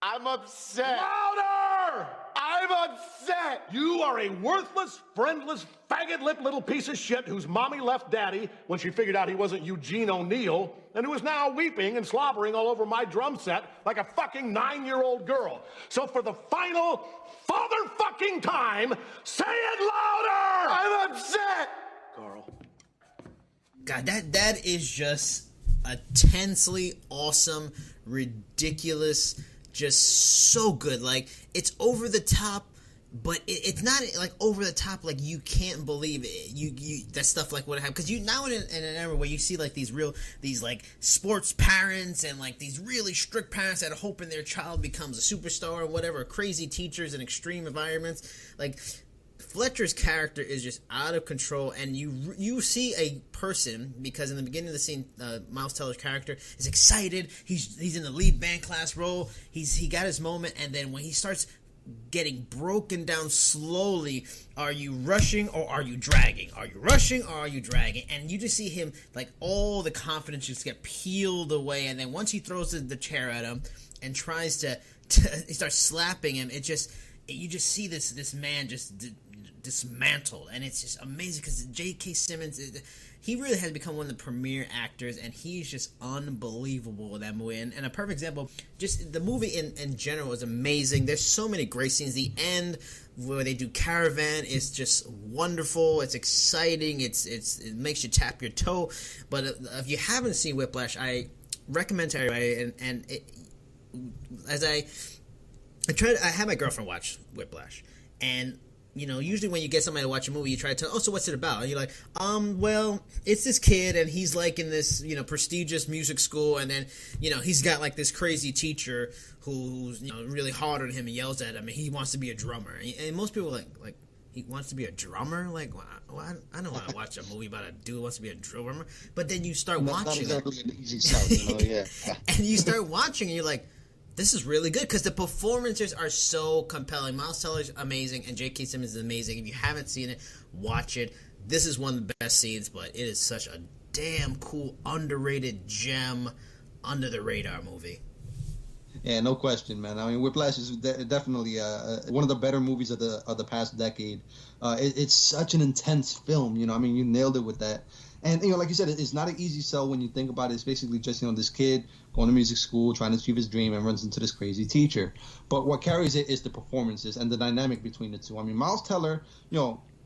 I'm upset. Louder! I'm upset. You are a worthless, friendless, faggot-lipped little piece of shit whose mommy left daddy when she figured out he wasn't Eugene O'Neill, and who is now weeping and slobbering all over my drum set like a fucking 9-year-old girl. So for the final father-fucking time, say it louder! I'm upset. Carl. God, that is just a tensely awesome, ridiculous, just so good. Like, it's over the top, but it's not like over the top like you can't believe it. You that stuff like what happened, because you now in an era where you see like these like sports parents and like these really strict parents that are hoping their child becomes a superstar or whatever, crazy teachers in extreme environments. Like, Fletcher's character is just out of control, and you see a person, because in the beginning of the scene, Miles Teller's character is excited. He's in the lead band class role. He got his moment, and then when he starts getting broken down slowly, are you rushing or are you dragging? Are you rushing or are you dragging? And you just see him, like, all the confidence just get peeled away, and then once he throws the chair at him and tries to he starts slapping him, you just see this man just dismantled, and it's just amazing because J.K. Simmons, he really has become one of the premier actors, and he's just unbelievable in that movie. And a perfect example, just the movie in general is amazing. There's so many great scenes. The end where they do Caravan is just wonderful. It's exciting. It makes you tap your toe. But if you haven't seen Whiplash, I recommend to everybody. And I had my girlfriend watch Whiplash, and usually when you get somebody to watch a movie, you try to tell, oh, so what's it about? And you're like, well, it's this kid, and he's like in this, prestigious music school, and then, he's got like this crazy teacher who's, really hard on him and yells at him, and he wants to be a drummer. And most people are like, he wants to be a drummer? Like, well, I don't want to watch a movie about a dude who wants to be a drummer. But then you start watching. Not exactly an easy sell, yeah. And you start watching, and you're like, this is really good, because the performances are so compelling. Miles Teller's amazing, and J.K. Simmons is amazing. If you haven't seen it, watch it. This is one of the best scenes, but it is such a damn cool, underrated gem, under-the-radar movie. Yeah, no question, man. I mean, Whiplash is definitely one of the better movies of the past decade. It's such an intense film, I mean, you nailed it with that. And, like you said, it's not an easy sell when you think about it. It's basically just, this kid going to music school, trying to achieve his dream, and runs into this crazy teacher. But what carries it is the performances and the dynamic between the two. I mean, Miles Teller,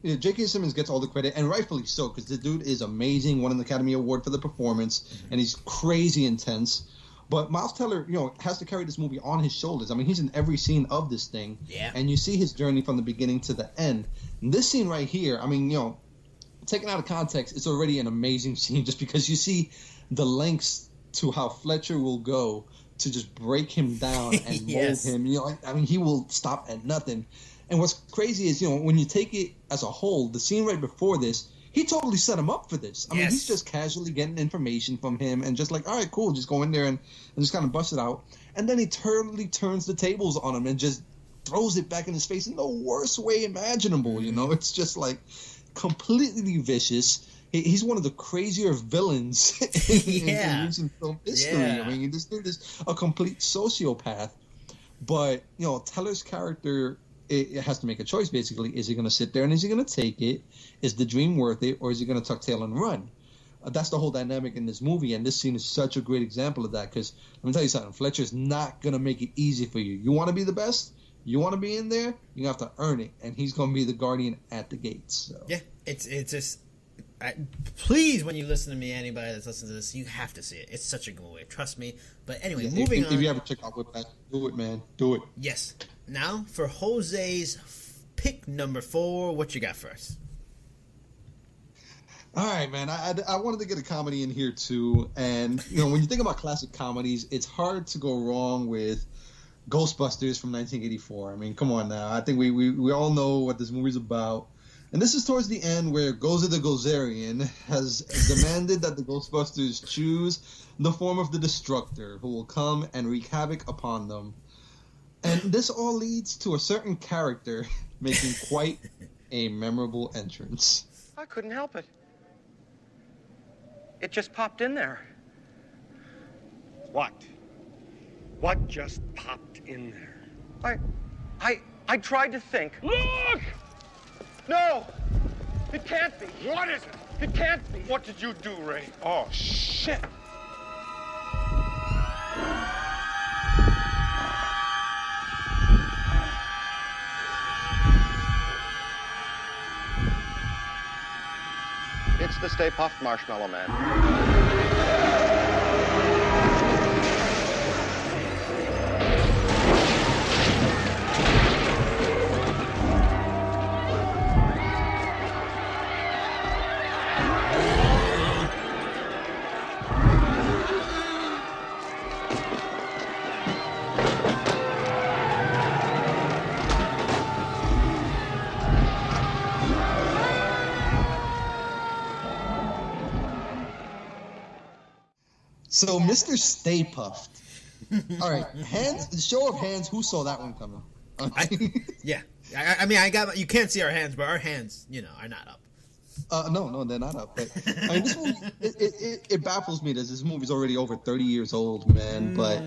J.K. Simmons gets all the credit, and rightfully so, because the dude is amazing, won an Academy Award for the performance, and he's crazy intense. But Miles Teller, has to carry this movie on his shoulders. I mean, he's in every scene of this thing. Yeah. And you see his journey from the beginning to the end. And this scene right here, I mean, taken out of context, it's already an amazing scene just because you see the lengths to how Fletcher will go to just break him down and Yes. mold him. I mean, he will stop at nothing. And what's crazy is, when you take it as a whole, the scene right before this, he totally set him up for this. I mean, he's just casually getting information from him and just like, all right, cool, just go in there and just kind of bust it out. And then he totally turns the tables on him and just throws it back in his face in the worst way imaginable, It's just like completely vicious. He's one of the crazier villains in recent film history. Yeah. I mean, this dude is a complete sociopath. But, Teller's character, it has to make a choice, basically. Is he going to sit there and is he going to take it? Is the dream worth it? Or is he going to tuck tail and run? That's the whole dynamic in this movie, and this scene is such a great example of that, because let me tell you something. Fletcher's not going to make it easy for you. You want to be the best? You want to be in there? You have to earn it, and he's going to be the guardian at the gates. So. Yeah, it's just... please, when you listen to me, anybody that's listening to this, you have to see it. It's such a good movie. Trust me. But anyway, moving on. If you ever check out Whiplash, do it, man. Do it. Yes. Now, for Jose's pick number 4, what you got first? All right, man. I wanted to get a comedy in here, too. And, when you think about classic comedies, it's hard to go wrong with Ghostbusters from 1984. I mean, come on now. I think we all know what this movie's about. And this is towards the end where Gozer the Gozerian has demanded that the Ghostbusters choose the form of the Destructor, who will come and wreak havoc upon them. And this all leads to a certain character making quite a memorable entrance. I couldn't help it. It just popped in there. What? What just popped in there? I tried to think. Look! No! It can't be. What is it? It can't be. What did you do, Ray? Oh, shit. It's the Stay Puft Marshmallow Man. So, Mr. Stay Puft. All right, show of hands, who saw that one coming? Yeah. I mean, you can't see our hands, but our hands, are not up. No, they're not up. But, I mean, this movie, it baffles me that this movie's already over 30 years old, man. But,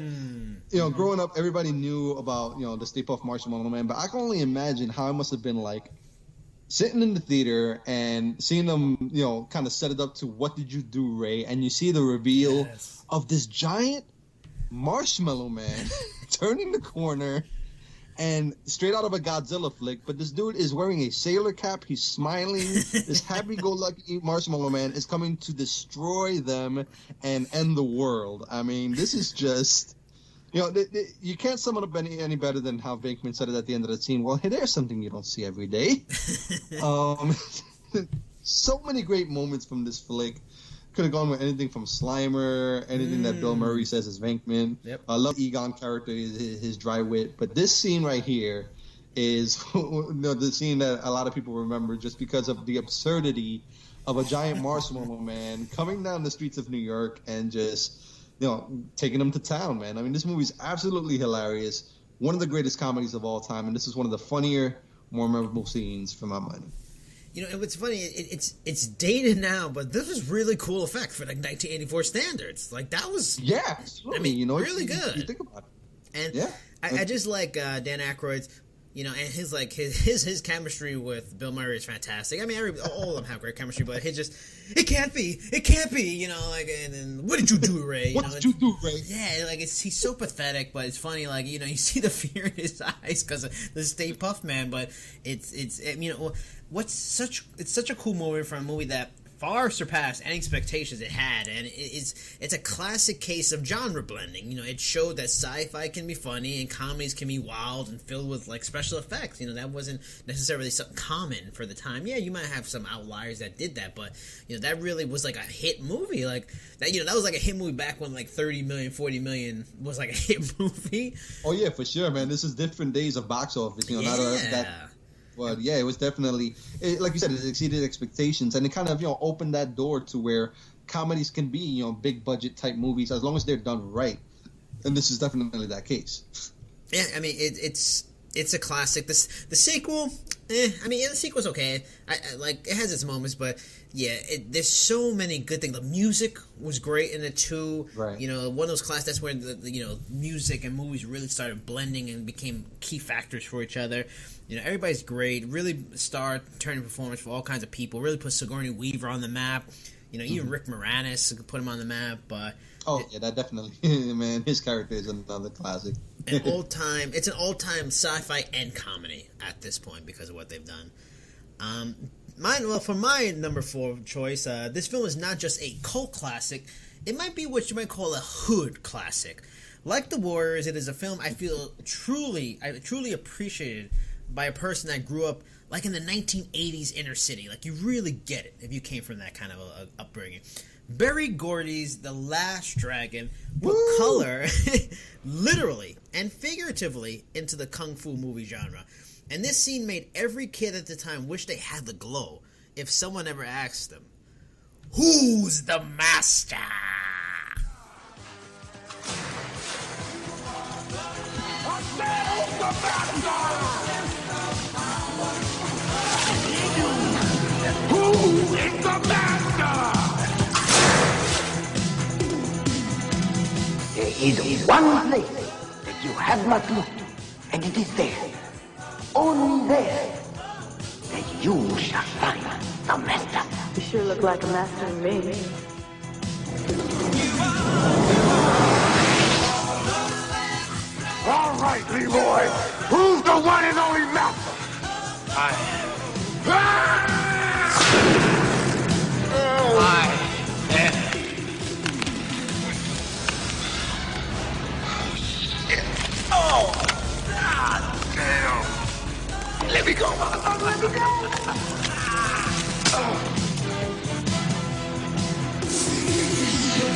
growing up, everybody knew about, the Stay Puft Marshmallow Man. But I can only imagine how it must have been like sitting in the theater and seeing them, kind of set it up to what did you do, Ray? And you see the reveal of this giant marshmallow man turning the corner and straight out of a Godzilla flick. But this dude is wearing a sailor cap. He's smiling. This happy-go-lucky marshmallow man is coming to destroy them and end the world. I mean, this is just You know, you can't sum it up any better than how Venkman said it at the end of the scene. Well, hey, there's something you don't see every day. So many great moments from this flick. Could have gone with anything from Slimer, anything that Bill Murray says is Venkman. Yep. I love Egon character, his dry wit. But this scene right here is the scene that a lot of people remember just because of the absurdity of a giant marshmallow man coming down the streets of New York and just, taking them to town, man. I mean, this movie is absolutely hilarious. One of the greatest comedies of all time, and this is one of the funnier, more memorable scenes for my money. And what's funny, it's dated now, but this was really cool effect for like 1984 standards. Like that was, absolutely. I mean, really you, good. You think about it. And I just like Dan Aykroyd's, and his chemistry with Bill Murray is fantastic. I mean, all of them have great chemistry, but it can't be, and then what did you do, Ray? What did you do, Ray? Yeah, like he's so pathetic, but it's funny. Like you see the fear in his eyes because of the Stay Puft Man. But it's such a cool moment from a movie that far surpassed any expectations it had, and it's a classic case of genre blending. It showed that sci-fi can be funny and comedies can be wild and filled with like special effects. That wasn't necessarily something common for the time. Yeah, you might have some outliers that did that, but that really was like a hit movie. Like that, that was like a hit movie back when like 30 million, 40 million was like a hit movie. Oh yeah, for sure, man. This is different days of box office. Not that. But yeah, it was definitely, like you said, it exceeded expectations, and it kind of opened that door to where comedies can be big budget type movies as long as they're done right, and this is definitely that case. Yeah, I mean it's a classic. The sequel, the sequel's okay. I like it has its moments, but yeah, there's so many good things. The music was great in it too. Right. One of those classics. That's where the music and movies really started blending and became key factors for each other. Everybody's great. Really turning performance for all kinds of people. Really put Sigourney Weaver on the map. Even Rick Moranis could put him on the map. But that definitely, man, his character is another classic. It's an all-time sci-fi and comedy at this point because of what they've done. For my number 4 choice, this film is not just a cult classic. It might be what you might call a hood classic. Like The Warriors, it is a film I feel truly appreciated by a person that grew up like in the 1980s inner city. Like you really get it if you came from that kind of a upbringing. Berry Gordy's The Last Dragon put color, literally and figuratively, into the kung fu movie genre. And this scene made every kid at the time wish they had the glow if someone ever asked them, "Who's the master?" Who is the master? There is one place that you have not looked, and it is there, only there, that you shall find the master. You sure look like a master to me. All right, Leroy. Who's the one and only master? I Oh, God damn. Let me go, motherfucker. Let me go.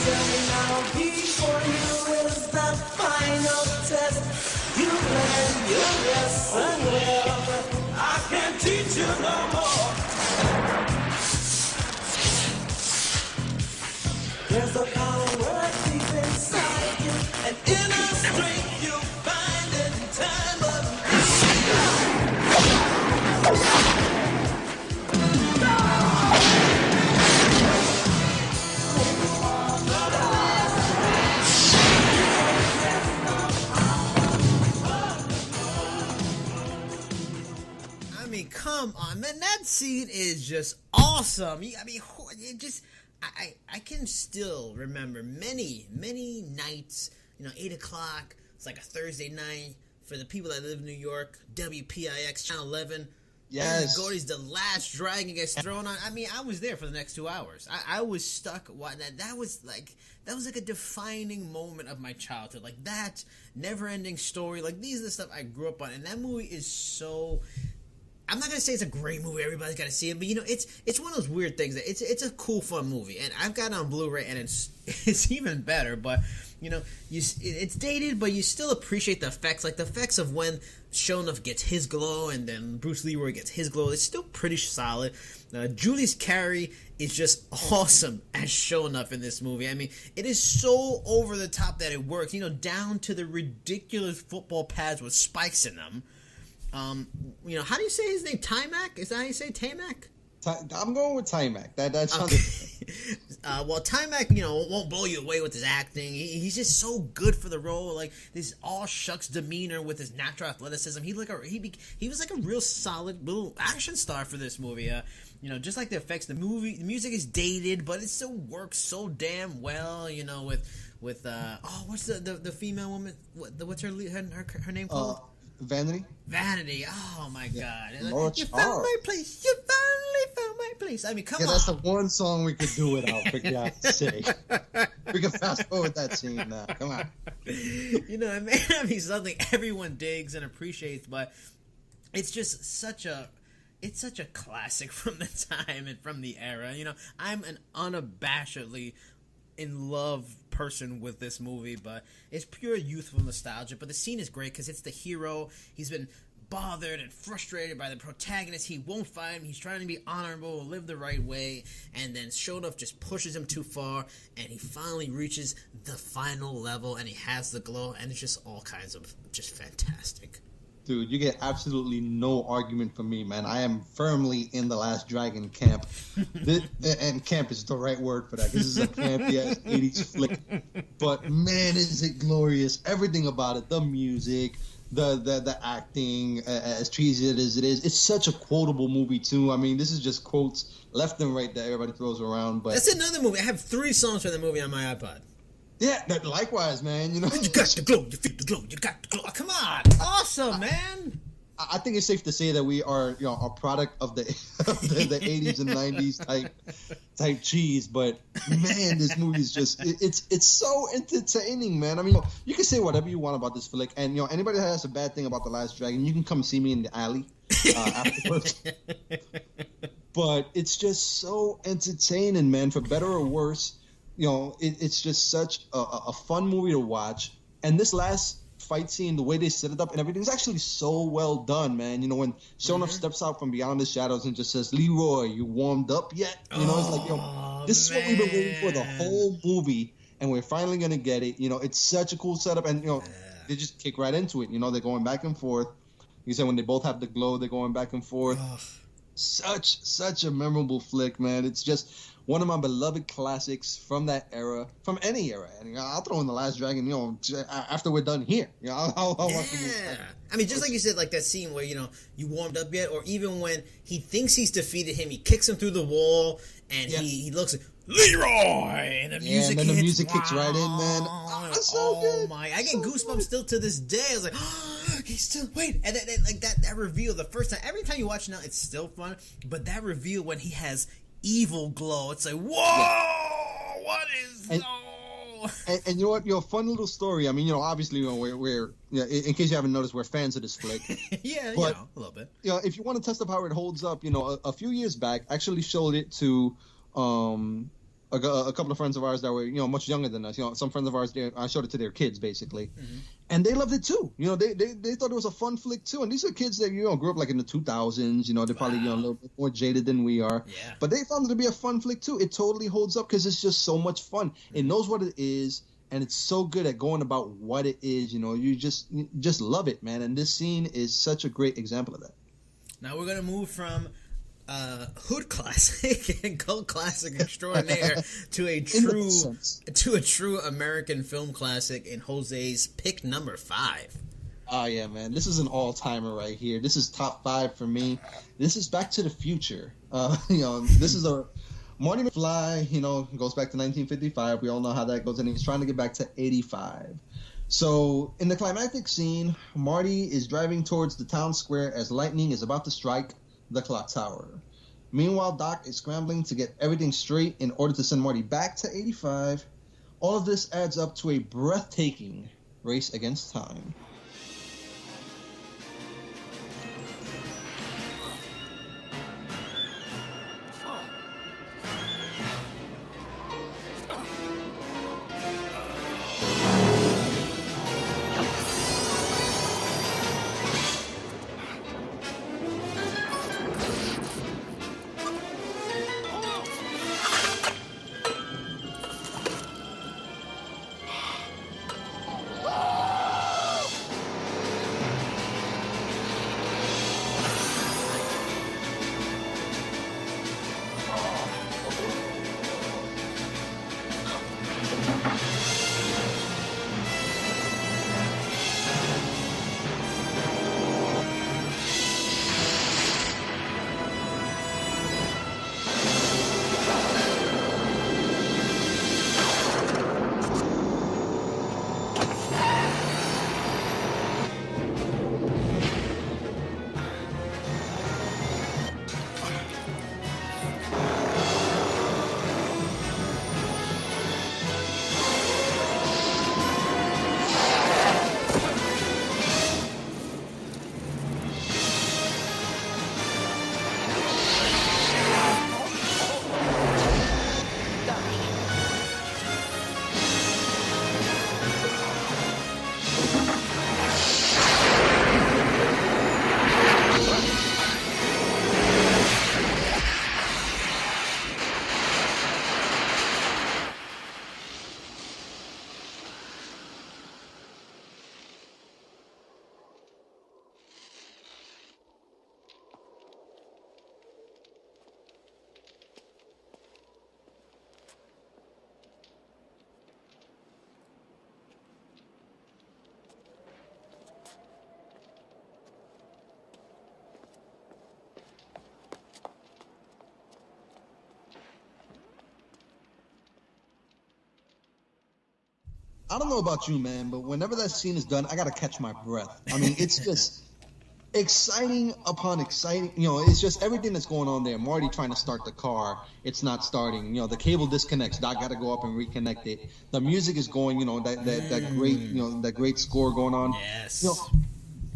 Tell me now, before you is the final test. You learn your lesson well. I can't teach you no more. There's a power deep inside you, an inner strength you find in time of Come on, man, that scene is just awesome. I can still remember many nights, 8 o'clock, it's like a Thursday night, for the people that live in New York, WPIX Channel 11, Yes. Gordy's the last dragon gets thrown on. I mean, I was there for the next 2 hours. I was stuck. That was like a defining moment of my childhood. Like that never-ending story. Like these are the stuff I grew up on, and that movie is so. I'm not gonna say it's a great movie. Everybody's gotta see it, but it's one of those weird things that it's a cool, fun movie, and I've got it on Blu-ray, and it's even better. But it's dated, but you still appreciate the effects, like the effects of when Shonuff gets his glow, and then Bruce Leroy gets his glow. It's still pretty solid. Julius Carry is just awesome as Shonuff in this movie. I mean, it is so over the top that it works. Down to the ridiculous football pads with spikes in them. How do you say his name? Timac? Is that how you say Timac? I'm going with Timac. That sounds. Okay. Well, Timac, won't blow you away with his acting. He's just so good for the role. Like this all shucks demeanor with his natural athleticism. He was like a real solid little action star for this movie. Just like the effects, the music is dated, but it still works so damn well. With what's the female woman? What's her name called? Vanity. Oh my God! You found my place. You finally found my place. I mean, come on. That's the one song we could do without, for God's sake. We can fast forward that scene now. Come on. It may not be something everyone digs and appreciates, but it's just such a classic from the time and from the era. I'm an unabashedly in love person with this movie, but it's pure youthful nostalgia. But the scene is great because it's the hero. He's been bothered and frustrated by the protagonist. He won't fight him. He's trying to be honorable, live the right way, and then Shonuff just pushes him too far, and he finally reaches the final level, and he has the glow, and it's just all kinds of just fantastic. Dude, you get absolutely no argument from me, man. I am firmly in the Last Dragon camp. And camp is the right word for that. This is a campy-ass 80s flick. But, man, is it glorious. Everything about it. The music, the acting, as cheesy as it is. It's such a quotable movie, too. I mean, this is just quotes left and right that everybody throws around. But that's another movie. I have 3 songs from the movie on my iPod. Yeah, likewise, man. You got the glow, you feel the glow, you got the glow. Come on, awesome, man. I think it's safe to say that we are, a product of the 80s and 90s type cheese. But man, this movie is just it's so entertaining, man. I mean, you can say whatever you want about this flick, and anybody that has a bad thing about The Last Dragon, you can come see me in the alley afterwards. But it's just so entertaining, man. For better or worse. It's just such a fun movie to watch. And this last fight scene, the way they set it up and everything is actually so well done, man. When Shonuff steps out from beyond the shadows and just says, "Leroy, you warmed up yet?" It's like, this is what we've been waiting for the whole movie, and we're finally going to get it. It's such a cool setup, and, they just kick right into it. They're going back and forth. You said when they both have the glow, they're going back and forth. Such a memorable flick, man. It's just one of my beloved classics from that era, from any era. And I'll throw in The Last Dragon, after we're done here. I'll watch the movie. I mean, just like you said, like that scene where, you warmed up yet, or even when he thinks he's defeated him, he kicks him through the wall, and he looks like, Leroy! And the music and then hits. The music kicks right in, man. That's so good. My! I get goosebumps still to this day. I was like, oh, he's still wait, and then, like that reveal the first time. Every time you watch it now, it's still fun. But that reveal when he has evil glow, it's like, whoa! What is And you know what? Fun little story. I mean, obviously, we're in case you haven't noticed, we're fans of this flick. But, a little bit. If you want to test up how it holds up, a few years back, I actually showed it to a couple of friends of ours that were much younger than us. Some friends of ours, I showed it to their kids basically, and they loved it too. They thought it was a fun flick too. And these are kids that grew up like in the 2000s. They're probably a little bit more jaded than we are. Yeah. But they found it to be a fun flick too. It totally holds up because it's just so much fun. It knows what it is, and it's so good at going about what it is. You just love it, man. And this scene is such a great example of that. Now we're gonna move from hood classic and cult classic extraordinaire to a true American film classic in Jose's pick number 5. Oh yeah, man, this is an all-timer right here. This is top 5 for me. This is Back to the Future. This is a Marty McFly. Goes back to 1955. We all know how that goes, and he's trying to get back to 85. So in the climactic scene, Marty is driving towards the town square as lightning is about to strike. the clock tower. Meanwhile, Doc is scrambling to get everything straight in order to send Marty back to 85. All of this adds up to a breathtaking race against time. I don't know about you, man, but whenever that scene is done, I gotta catch my breath. I mean, it's just exciting upon exciting. You know, it's just everything that's going on there. Marty trying to start the car, it's not starting. You know, the cable disconnects. Doc got to go up and reconnect it. The music is going. You know, that great, you know, that great score going on. Yes. You know,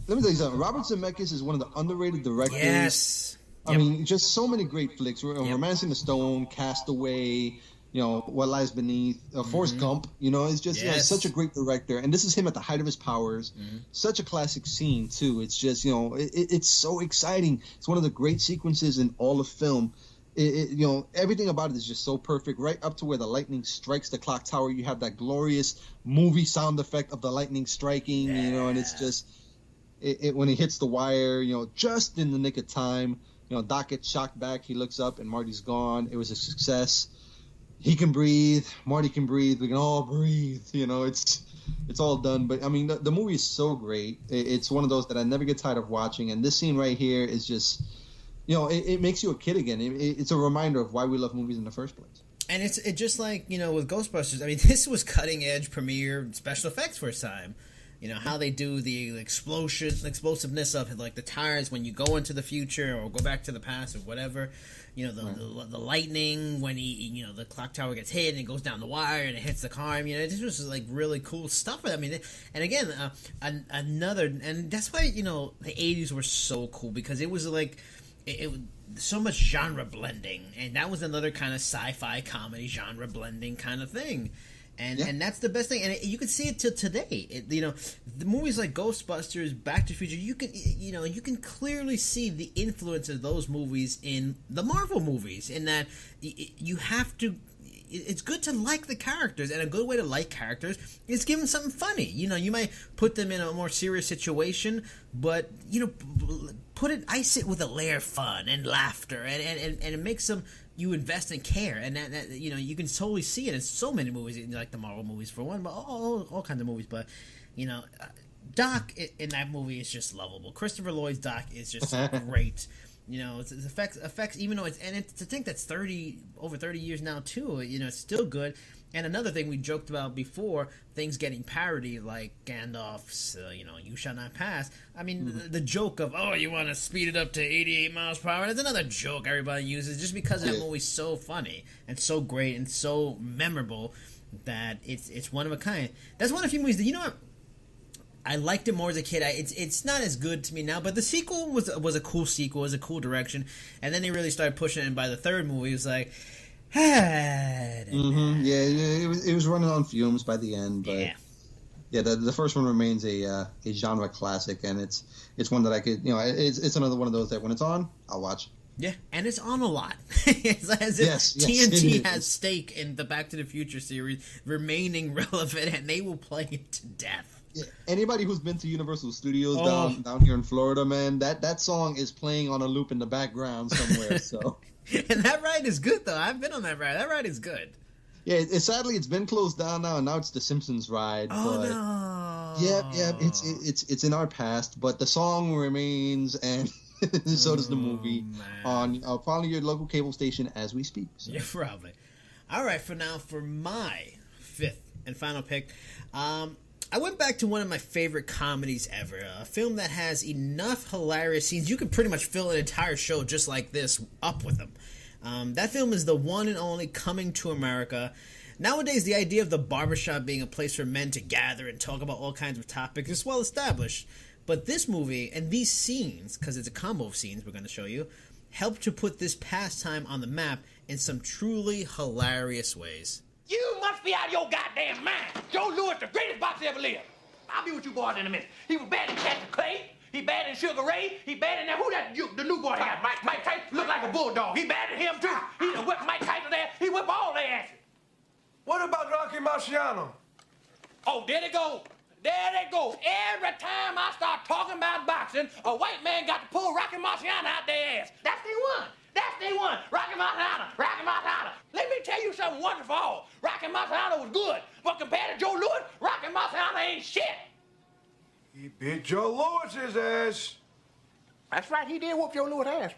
let me tell you something. Robert Zemeckis is one of the underrated directors. Yes. I mean, just so many great flicks. Romancing the Stone, Castaway. You know, What Lies Beneath, Forrest Gump, you know, it's just you know, such a great director. And this is him at the height of his powers. Such a classic scene, too. It's just, you know, it's so exciting. It's one of the great sequences in all of film. You know, everything about it is just so perfect, right up to where the lightning strikes the clock tower. You have that glorious movie sound effect of the lightning striking, you know, and it's just, when it hits the wire, you know, just in the nick of time. You know, Doc gets shocked back. He looks up and Marty's gone. It was a success. He can breathe. Marty can breathe. We can all breathe. You know, it's all done. But I mean, the movie is so great. It's one of those that I never get tired of watching. And this scene right here is just, you know, it makes you a kid again. It's a reminder of why we love movies in the first place. And it's just like, you know, with Ghostbusters. I mean, this was cutting edge premiere special effects for its time. You know, how they do the explosiveness of like the tires when you go into the future or go back to the past or whatever. You know, the lightning when you know, the clock tower gets hit and it goes down the wire and it hits the car. You know, this was like really cool stuff. I mean, and again, and that's why, you know, the 80s were so cool because it was like, it so much genre blending. And that was another kind of sci-fi comedy genre blending kind of thing. And that's the best thing, and you can see it till today. You know, the movies like Ghostbusters, Back to the Future, you can clearly see the influence of those movies in the Marvel movies. In that you have to, it's good to like the characters, and a good way to like characters is give them something funny. You know, you might put them in a more serious situation, but you know, ice it with a layer of fun and laughter, and it makes them. You invest and care, and that you know, you can totally see it in so many movies, like the Marvel movies for one, but all kinds of movies. But you know, Doc in that movie is just lovable. Christopher Lloyd's Doc is just great. You know, it's effects, even though to think that's over 30 years now too. You know, it's still good. And another thing we joked about before, things getting parody, like Gandalf's, you shall not pass. I mean, the joke of, oh, you want to speed it up to 88 miles per hour? That's another joke everybody uses just because that movie's so funny and so great and so memorable that it's one of a kind. That's one of the few movies that, you know what? I liked it more as a kid. It's not as good to me now, but the sequel was a cool sequel, was a cool direction. And then they really started pushing it, and by the third movie, it was like, Yeah, it was running on fumes by the end, but the first one remains a genre classic, and it's one that I could, it's another one of those that when it's on, I'll watch. Yeah, and it's on a lot. It's as if TNT has stake in the Back to the Future series remaining relevant, and they will play it to death. Yeah, anybody who's been to Universal Studios down here in Florida, man, that song is playing on a loop in the background somewhere. So. And that ride is good, though. I've been on that ride. That ride is good. Yeah, sadly it's been closed down now, and now it's the Simpsons ride. Oh no! Yeah, it's in our past, but the song remains, and so does the movie on probably your local cable station as we speak. So. Yeah, probably. All right, for now, for my fifth and final pick, I went back to one of my favorite comedies ever, a film that has enough hilarious scenes. You could pretty much fill an entire show just like this up with them. That film is the one and only Coming to America. Nowadays, the idea of the barbershop being a place for men to gather and talk about all kinds of topics is well established. But this movie and these scenes, because it's a combo of scenes we're going to show you, help to put this pastime on the map in some truly hilarious ways. You must be out of your goddamn mind. Joe Louis, the greatest boxer ever lived. I'll be with you boys in a minute. He was bad in Cassius Clay. He bad in Sugar Ray. He bad in that. Who that? The new boy got? Mike Tyson. Look like a bulldog. He bad at him too. He done whipped Mike Tyson there. He whipped all their asses. What about Rocky Marciano? Oh, there they go. There they go. Every time I start talking about boxing, a white man got to pull Rocky Marciano out their ass. That's the one. That's the one. Rocky Marciano. Rocky Marciano. Let me tell you something once and for all. Rocky Marciano was good, but compared to Joe Louis, Rocky Marciano ain't shit. He beat Joe Louis's ass. That's right. He did whoop Joe Louis' ass.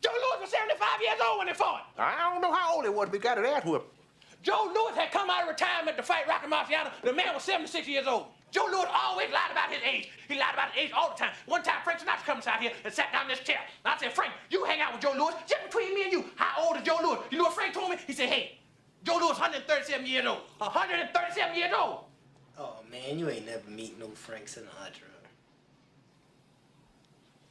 Joe Louis was 75 years old when they fought. I don't know how old he was, but he got his ass whooped. Joe Louis had come out of retirement to fight Rocky Marciano. The man was 76 years old. Joe Louis always lied about his age. He lied about his age all the time. One time, Frank Sinatra comes out here and sat down in this chair. And I said, Frank, you hang out with Joe Louis. Just between me and you, how old is Joe Louis? You know what Frank told me? He said, hey, Joe Louis is 137 years old. 137 years old. Oh, man, you ain't never meet no Frank Sinatra.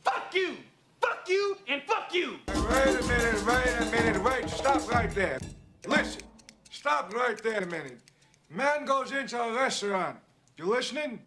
Fuck you! Fuck you and fuck you! Wait a minute, wait. Stop right there. Listen, stop right there a minute. Man goes into a restaurant. You listening?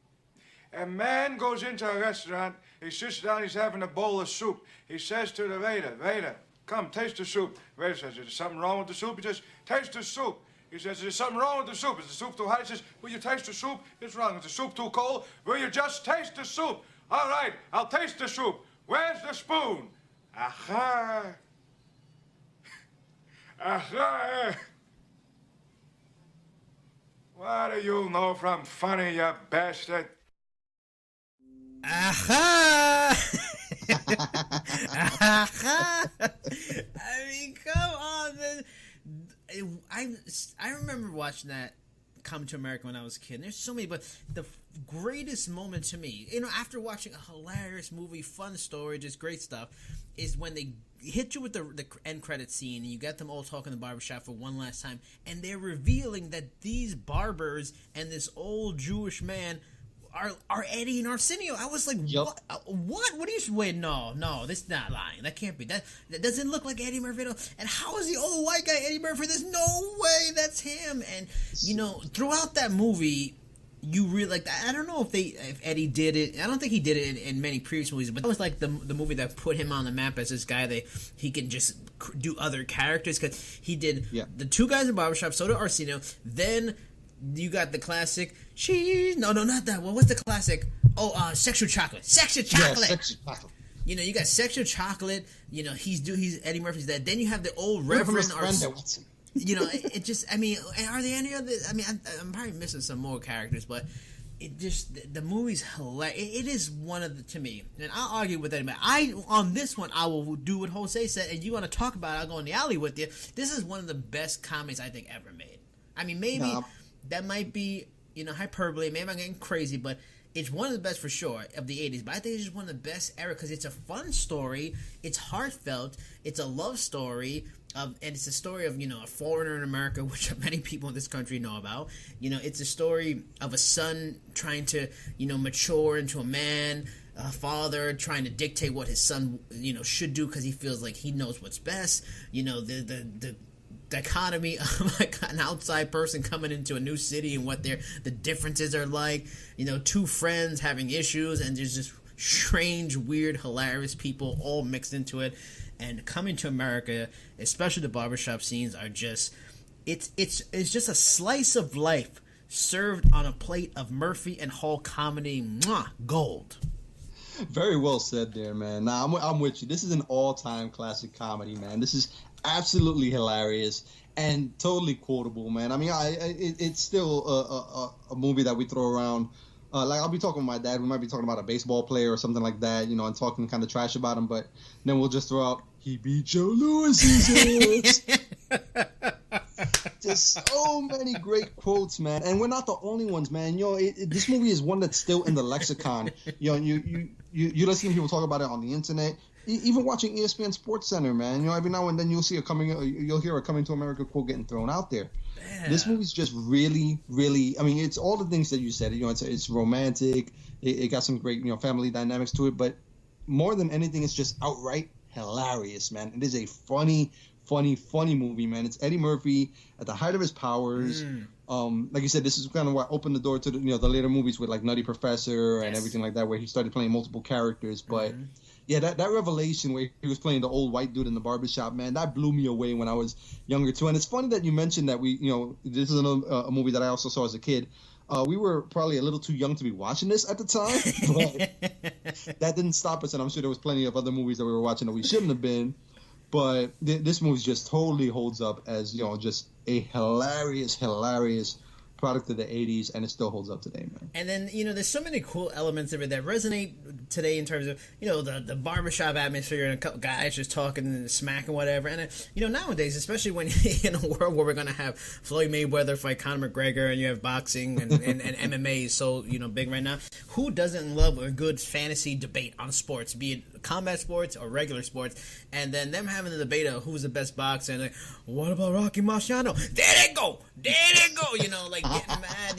A man goes into a restaurant, he sits down, he's having a bowl of soup. He says to the waiter, come, taste the soup. The waiter says, is there something wrong with the soup? He says, taste the soup. He says, is there something wrong with the soup? Is the soup too hot? He says, will you taste the soup? It's wrong. Is the soup too cold? Will you just taste the soup? All right, I'll taste the soup. Where's the spoon? Aha. Aha. What do you know from funny, you bastard? Aha! Aha! I mean, come on, man. I remember watching that Come to America when I was a kid. And there's so many, but the greatest moment to me, after watching a hilarious movie, fun story, just great stuff, is when they hit you with the end credit scene and you get them all talking in the barbershop for one last time, and they're revealing that these barbers and this old Jewish man are Eddie and Arsenio. I was like, what? What are you? Wait, no, this is not lying. That can't be. That doesn't look like Eddie Murphy. And how is the old white guy Eddie Murphy? There's no way that's him. And throughout that movie, you really like. I don't know if Eddie did it. I don't think he did it in many previous movies, but that was like the movie that put him on the map as this guy. He can just do other characters because he did the two guys in the barbershop. So did Arsenio. Then you got the classic. No, not that one. What's the classic? Oh, Sexual Chocolate. Sexual Chocolate. Yeah, Sexual Chocolate. You got Sexual Chocolate. He's Eddie Murphy's dad. Then you have the old Reverend Arsenio. It just. I mean, are there any other? I mean, I'm probably missing some more characters, but it just the movie's hilarious. It is one of the, to me, and I'll argue with anybody. On this one, I will do what Jose said, and you want to talk about it, I'll go in the alley with you. This is one of the best comedies I think ever made. I mean, maybe that might be, hyperbole. Maybe I'm getting crazy, but it's one of the best for sure of the 80s. But I think it's just one of the best era because it's a fun story. It's heartfelt. It's a love story. And it's a story of, a foreigner in America, which many people in this country know about. It's a story of a son trying to, mature into a man, a father trying to dictate what his son, should do because he feels like he knows what's best. The dichotomy of like an outside person coming into a new city and what the differences are like. Two friends having issues, and there's just strange, weird, hilarious people all mixed into it. And coming to America, especially the barbershop scenes, are just it's just a slice of life served on a plate of Murphy and Hall comedy. Mwah, gold. Very well said there, man. Nah, I'm with you. This is an all-time classic comedy, man. This is absolutely hilarious and totally quotable, man. I mean, it's still a movie that we throw around. Like, I'll be talking with my dad. We might be talking about a baseball player or something like that, and talking kind of trash about him. But then we'll just throw out, he beat Joe Louis's ass. Just so many great quotes, man. And we're not the only ones, man. This movie is one that's still in the lexicon. You listen to people talk about it on the internet. Even watching ESPN Sports Center, man. Every now and then you'll hear a Coming to America quote getting thrown out there. Yeah. This movie's just really, really. I mean, it's all the things that you said. It's romantic. It got some great, family dynamics to it. But more than anything, it's just outright hilarious, man. It is a funny movie, man. It's Eddie Murphy at the height of his powers. Like you said, this is kind of what opened the door to the later movies with like Nutty Professor and everything like that, where he started playing multiple characters. But yeah, that revelation where he was playing the old white dude in the barbershop, man, that blew me away when I was younger too. And it's funny that you mentioned that this is a movie that I also saw as a kid. We were probably a little too young to be watching this at the time, but that didn't stop us. And I'm sure there was plenty of other movies that we were watching that we shouldn't have been. But this movie just totally holds up as, just a hilarious product of the 80s, and it still holds up today, man. And then, there's so many cool elements of it that resonate today in terms of, the barbershop atmosphere and a couple guys just talking and smack and whatever. And, nowadays, especially when in a world where we're going to have Floyd Mayweather fight Conor McGregor and you have boxing and MMA is so, big right now, who doesn't love a good fantasy debate on sports, be it combat sports or regular sports, and then them having the debate of who's the best boxer and like, what about Rocky Marciano? There they go, like getting mad,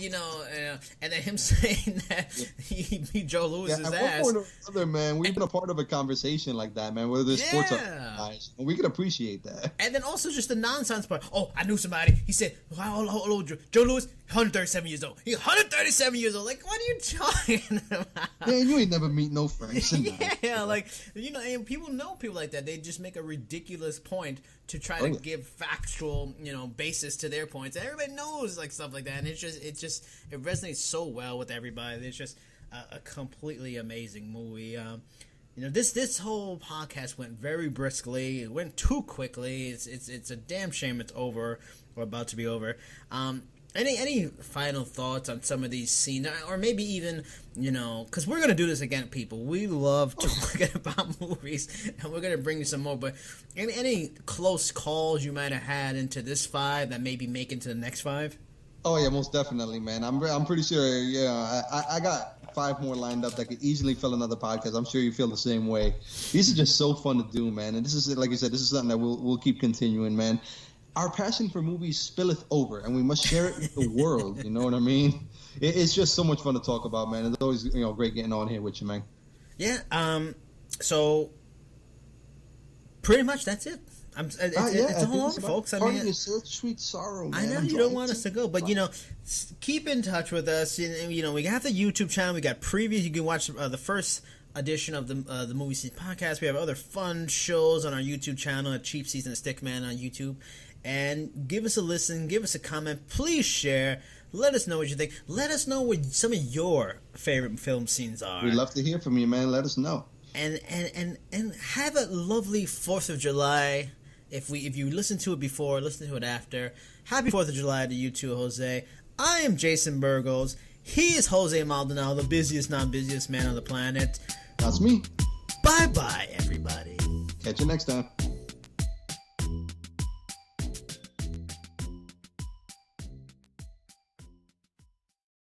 and then him saying that he beat Joe Louis's ass. At one point or another, man, we've been a part of a conversation like that, man, whether there's sports or guys, and we can appreciate that. And then also just the nonsense part. Oh, I knew somebody. He said, how old Joe Louis? 137 years old. He's 137 years old. Like, what are you talking about? Man, you ain't never meet no friends. Yeah, like, and people know people like that. They just make a ridiculous point to try to give factual, basis to their points. And everybody knows, like, stuff like that. And it resonates so well with everybody. It's just a completely amazing movie. This whole podcast went very briskly. It went too quickly. It's a damn shame it's over or about to be over. Any final thoughts on some of these scenes, or maybe even, because we're gonna do this again, people. We love talking about movies, and we're gonna bring you some more. But any close calls you might have had into this 5 that maybe make into the next 5? Oh yeah, most definitely, man. I'm pretty sure. Yeah, I got 5 more lined up that could easily fill another podcast. I'm sure you feel the same way. These are just so fun to do, man. And this is, like you said, this is something that we'll keep continuing, man. Our passion for movies spilleth over, and we must share it with the world. You know what I mean? It's just so much fun to talk about, man. It's always great getting on here with you, man. Yeah. So pretty much that's it. It's all over, folks. I mean, it's such sweet sorrow, man. I know you don't want us to go, but keep in touch with us. And we have the YouTube channel. We got previews. You can watch the first edition of the Movie Scene Podcast. We have other fun shows on our YouTube channel at Cheap Seats and Stickman on YouTube. And give us a listen, give us a comment, please share, let us know what you think, let us know what some of your favorite film scenes are. We'd love to hear from you, man. Let us know. And have a lovely 4th of July. If you listen to it before, listen to it after. Happy 4th of July to you too, Jose. I am Jason Burgos. He is Jose Maldonado, the busiest, non-busiest man on the planet. That's me. Bye-bye, everybody. Catch you next time.